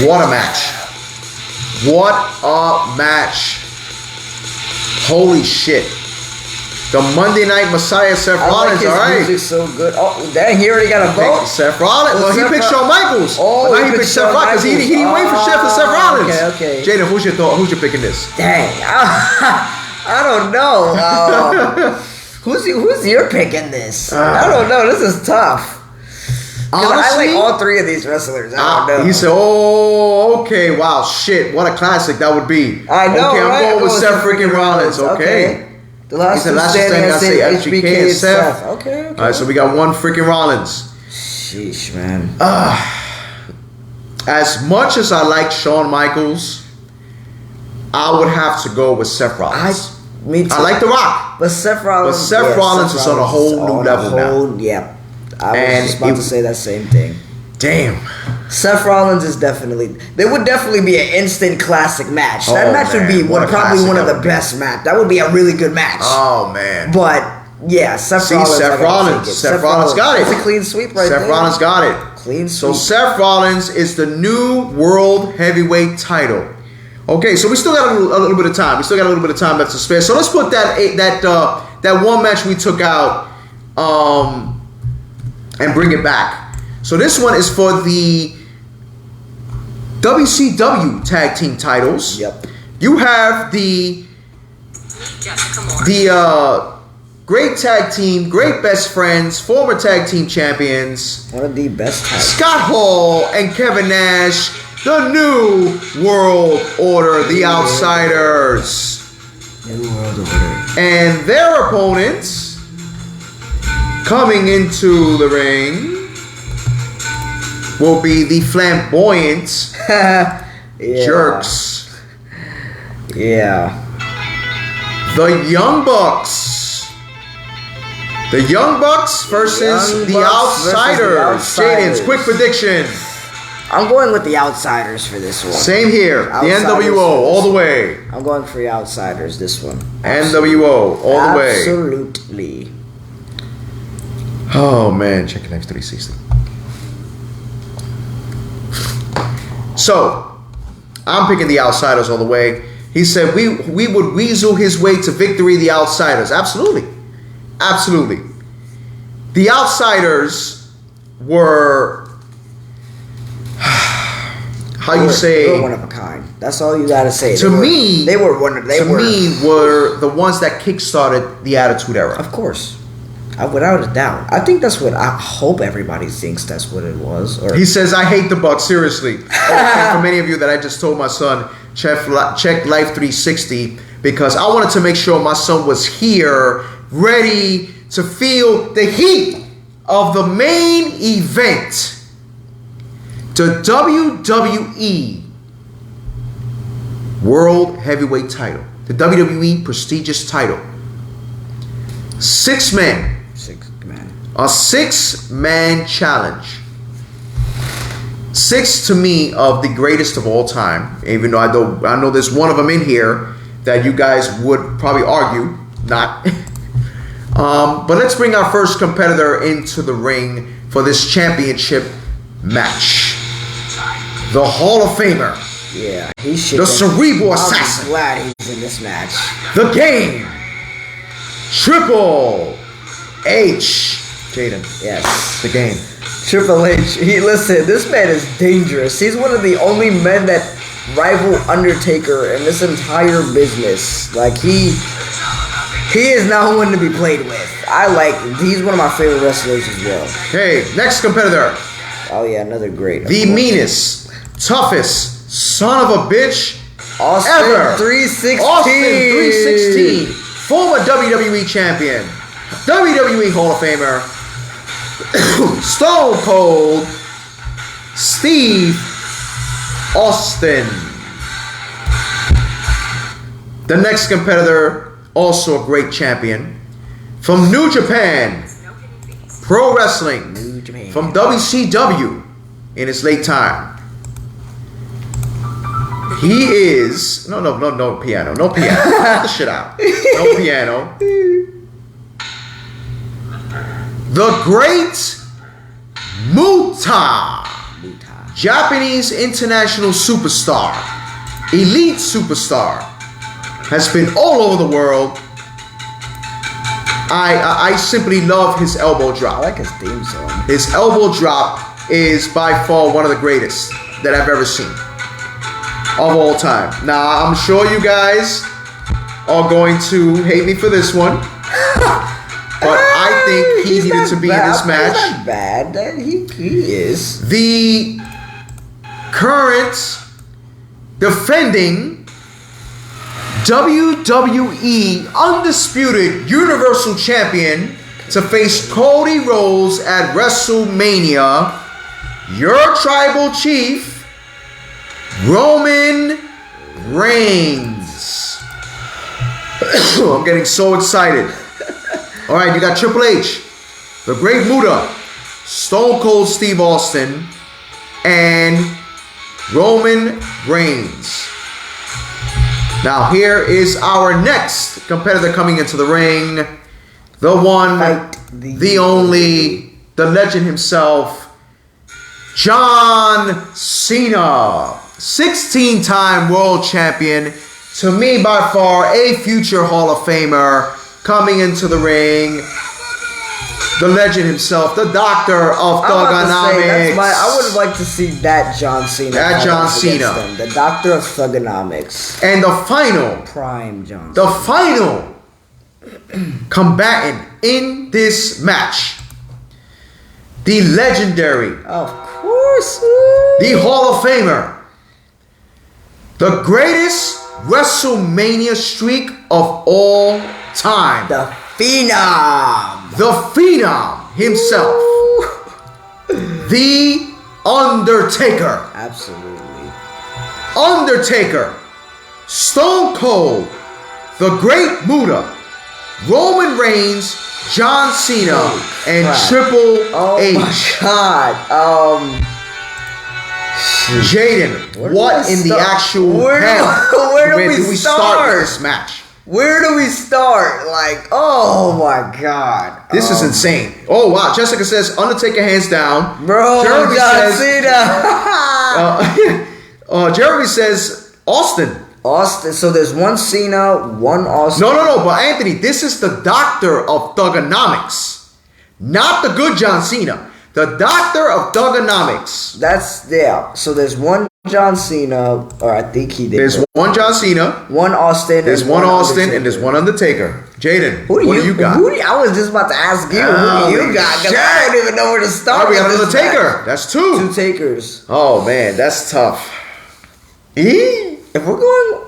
Speaker 1: What a match. What a match. Holy shit. The Monday Night Messiah, Seth Rollins, all right.
Speaker 2: Music's so good. Oh, dang, he already got a vote?
Speaker 1: Seth Rollins. Well, he picked Shawn Michaels.
Speaker 2: Oh,
Speaker 1: but now he picked Seth Rollins because he didn't wait for Seth Rollins.
Speaker 2: Okay.
Speaker 1: Jaden, who's your thought? Who's your picking this?
Speaker 2: Dang. I don't know. Who's your pick in this? I don't know. This is tough.
Speaker 1: Honestly,
Speaker 2: I like all three of these wrestlers. I don't know.
Speaker 1: He said, "Oh, okay, wow, shit, what a classic that would be."
Speaker 2: I know.
Speaker 1: Okay, I'm
Speaker 2: right?
Speaker 1: going with Seth freaking Rollins. Okay.
Speaker 2: The last two standing, I say HBK and Seth. Okay.
Speaker 1: All right, so we got one freaking Rollins.
Speaker 2: Sheesh, man.
Speaker 1: As much as I like Shawn Michaels, I would have to go with Seth Rollins.
Speaker 2: Me too.
Speaker 1: I like The Rock,
Speaker 2: but Seth Rollins.
Speaker 1: Rollins is on a whole new level now.
Speaker 2: Yeah. I was just about to say that same thing.
Speaker 1: Damn.
Speaker 2: Seth Rollins is definitely. There would definitely be an instant classic match. That match would be probably one of the best match. That would be a really good match.
Speaker 1: Oh man.
Speaker 2: But yeah, Seth Rollins.
Speaker 1: Seth Rollins got it.
Speaker 2: It's a clean sweep right there.
Speaker 1: Seth Rollins got it.
Speaker 2: Clean sweep.
Speaker 1: So Seth Rollins is the new World Heavyweight title. Okay, so we still got a little bit of time. We still got a little bit of time left to spare. So let's put that one match we took out and bring it back. So this one is for the WCW tag team titles.
Speaker 2: Yep.
Speaker 1: You have the great tag team, great best friends, former tag team champions.
Speaker 2: One of the best tags.
Speaker 1: Scott Hall and Kevin Nash, the New World Order, the Outsiders.
Speaker 2: New World Order.
Speaker 1: And their opponents coming into the ring will be the flamboyant Jerks.
Speaker 2: Yeah.
Speaker 1: The Young Bucks. The Young Bucks versus the Outsiders. Jaden's quick prediction.
Speaker 2: I'm going with the Outsiders for this one.
Speaker 1: Same here. The NWO all the way.
Speaker 2: I'm going for the Outsiders this one.
Speaker 1: NWO all the way.
Speaker 2: Absolutely.
Speaker 1: Oh man, Chicken Knives 360. So, I'm picking the Outsiders all the way. He said we would weasel his way to victory, the Outsiders. Absolutely. Absolutely. The Outsiders were they were
Speaker 2: one of a kind. That's all you gotta say.
Speaker 1: To me,
Speaker 2: they were
Speaker 1: the ones that kickstarted the Attitude Era.
Speaker 2: Of course. Without a doubt. I think that's what I hope everybody thinks that's what it was. Or
Speaker 1: he says, I hate the Bucks, seriously. And for many of you that I just told my son, check Life 360, because I wanted to make sure my son was here, ready to feel the heat of the main event. The WWE World Heavyweight title. The WWE prestigious title. 6 men.
Speaker 2: 6 men.
Speaker 1: A 6-man challenge. 6 to me of the greatest of all time. Even though I know there's one of them in here that you guys would probably argue not. But let's bring our first competitor into the ring for this championship match. The Hall of Famer.
Speaker 2: Yeah, he's
Speaker 1: the Cerebral Assassin.
Speaker 2: I'm glad he's in this match.
Speaker 1: The Game. Triple H. Jaden.
Speaker 2: Yes.
Speaker 1: The Game.
Speaker 2: Triple H. Listen, this man is dangerous. He's one of the only men that rival Undertaker in this entire business. Like, he is not one to be played with. He's one of my favorite wrestlers as well.
Speaker 1: Okay, next competitor.
Speaker 2: Oh yeah, another great.
Speaker 1: The meanest, toughest son of a bitch
Speaker 2: Austin
Speaker 1: ever.
Speaker 2: 316.
Speaker 1: Austin 316. Former WWE champion. WWE Hall of Famer. Stone Cold Steve Austin. The next competitor, also a great champion. From New Japan. Pro Wrestling.
Speaker 2: New Japan.
Speaker 1: From WCW in his late time. He is no piano. No piano. Get the shit out. No piano. The Great Muta. Japanese international superstar. Elite superstar. Has been all over the world. I simply love his elbow drop.
Speaker 2: I like his theme song.
Speaker 1: His elbow drop is by far one of the greatest that I've ever seen of all time. Now, I'm sure you guys are going to hate me for this one, but I think he needed to be in this match.
Speaker 2: He's not bad. He is.
Speaker 1: The current defending WWE Undisputed Universal Champion to face Cody Rhodes at WrestleMania. Your tribal chief, Roman Reigns. I'm getting so excited. All right, you got Triple H, the Great Muta, Stone Cold Steve Austin, and Roman Reigns. Now here is our next competitor coming into the ring. The one, the only, the legend himself, John Cena. 16-time world champion. To me, by far, a future Hall of Famer coming into the ring. The legend himself, the doctor of thugonomics.
Speaker 2: I would like to see that John Cena.
Speaker 1: That John Cena.
Speaker 2: The doctor of thugonomics.
Speaker 1: And the final.
Speaker 2: Prime John Cena.
Speaker 1: The final combatant in this match. The legendary.
Speaker 2: Of course.
Speaker 1: The Hall of Famer. The greatest WrestleMania streak of all time.
Speaker 2: The Phenom.
Speaker 1: The Phenom himself. The Undertaker.
Speaker 2: Absolutely.
Speaker 1: Undertaker. Stone Cold. The Great Muta. Roman Reigns. John Cena. And Triple H.
Speaker 2: Oh my God.
Speaker 1: Jaden, what in the actual hell?
Speaker 2: Where do we start
Speaker 1: this match?
Speaker 2: Where do we start? Like, oh my God.
Speaker 1: This is insane. Oh wow. Jessica says Undertaker hands down.
Speaker 2: Bro,
Speaker 1: Jeremy
Speaker 2: John
Speaker 1: Cena. Jeremy says Austin.
Speaker 2: Austin. So there's one Cena, one Austin.
Speaker 1: No. But Anthony, this is the doctor of thugonomics. Not the good John Cena. The doctor of thugonomics.
Speaker 2: So there's one John Cena, or I think he did.
Speaker 1: There's one John Cena.
Speaker 2: One Austin.
Speaker 1: There's one Austin, and there's one Undertaker. Jaden, what do you got?
Speaker 2: I was just about to ask you. Who do you got? Because I don't even know where to start.
Speaker 1: Oh, we got another Taker. That's two.
Speaker 2: Two Takers.
Speaker 1: Oh man, that's tough.
Speaker 2: If we're going,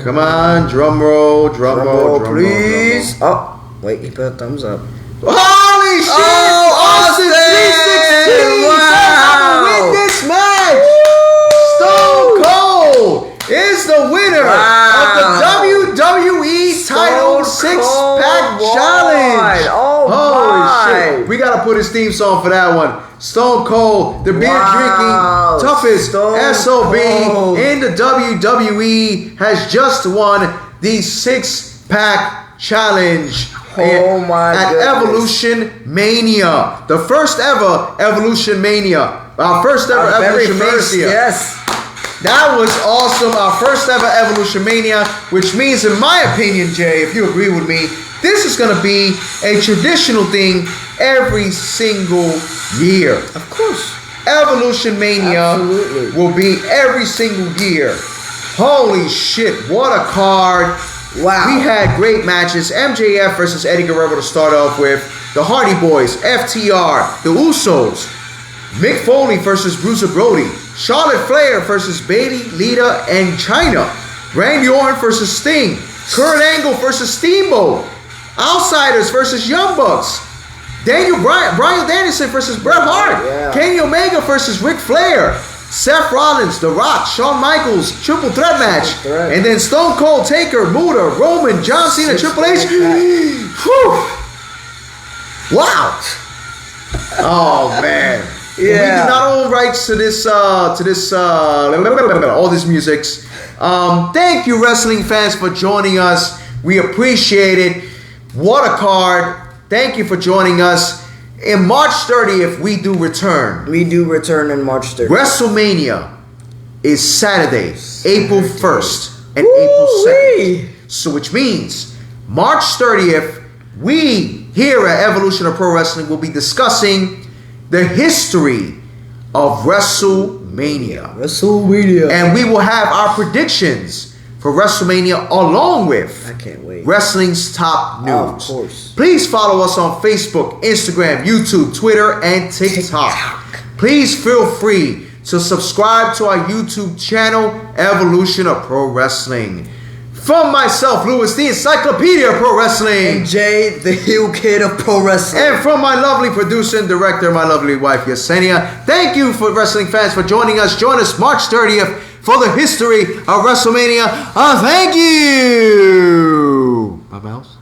Speaker 1: Come on, drum roll,
Speaker 2: please. Oh, wait, he put a thumbs up.
Speaker 1: Holy shit! Austin 316
Speaker 2: wow.
Speaker 1: win this match. Stone Cold is the winner of the WWE title six-pack challenge.
Speaker 2: Oh,
Speaker 1: holy shit! We gotta put his theme song for that one. Stone Cold, the beer drinking toughest SOB in the WWE, has just won the six-pack challenge.
Speaker 2: Oh my
Speaker 1: at
Speaker 2: goodness.
Speaker 1: Evolution Mania, the first ever Evolution Mania, our first ever Evolution Mania.
Speaker 2: Yes,
Speaker 1: that was awesome. Our first ever Evolution Mania, which means, in my opinion, Jay, if you agree with me, this is going to be a traditional thing every single year.
Speaker 2: of course.
Speaker 1: Evolution Mania will be every single year. Holy shit, what a card.
Speaker 2: Wow.
Speaker 1: We had great matches. MJF versus Eddie Guerrero to start off with. The Hardy Boys, FTR, the Usos. Mick Foley versus Bruiser Brody. Charlotte Flair versus Bayley, Lita, and Chyna. Randy Orton versus Sting. Kurt Angle versus Steamboat. Outsiders versus Young Bucks. Bryan Danielson versus Bret Hart.
Speaker 2: Yeah.
Speaker 1: Kenny Omega versus Ric Flair. Seth Rollins, The Rock, Shawn Michaels, triple threat match. And then Stone Cold, Taker, Muta, Roman, John Cena, Triple H. Whew. Wow. Oh, man.
Speaker 2: Yeah.
Speaker 1: We did not own rights to this, all these musics. Thank you, wrestling fans, for joining us. We appreciate it. What a card. Thank you for joining us. In March 30th, we do return.
Speaker 2: We do return in March 30th.
Speaker 1: WrestleMania is Saturday, April 1st and April 2nd. So which means March 30th, we here at Evolution of Pro Wrestling will be discussing the history of WrestleMania. And we will have our predictions for WrestleMania along with
Speaker 2: I can't wait.
Speaker 1: wrestling's top news.
Speaker 2: Of course.
Speaker 1: Please follow us on Facebook, Instagram, YouTube, Twitter, and TikTok. Please feel free to subscribe to our YouTube channel, Evolution of Pro Wrestling. From myself, Louis, the Encyclopedia of Pro Wrestling.
Speaker 2: And Jay, the heel kid of pro wrestling.
Speaker 1: And from my lovely producer and director, my lovely wife, Yesenia. Thank you for wrestling fans for joining us. Join us March 30th for the history of WrestleMania. Thank you. My mouse.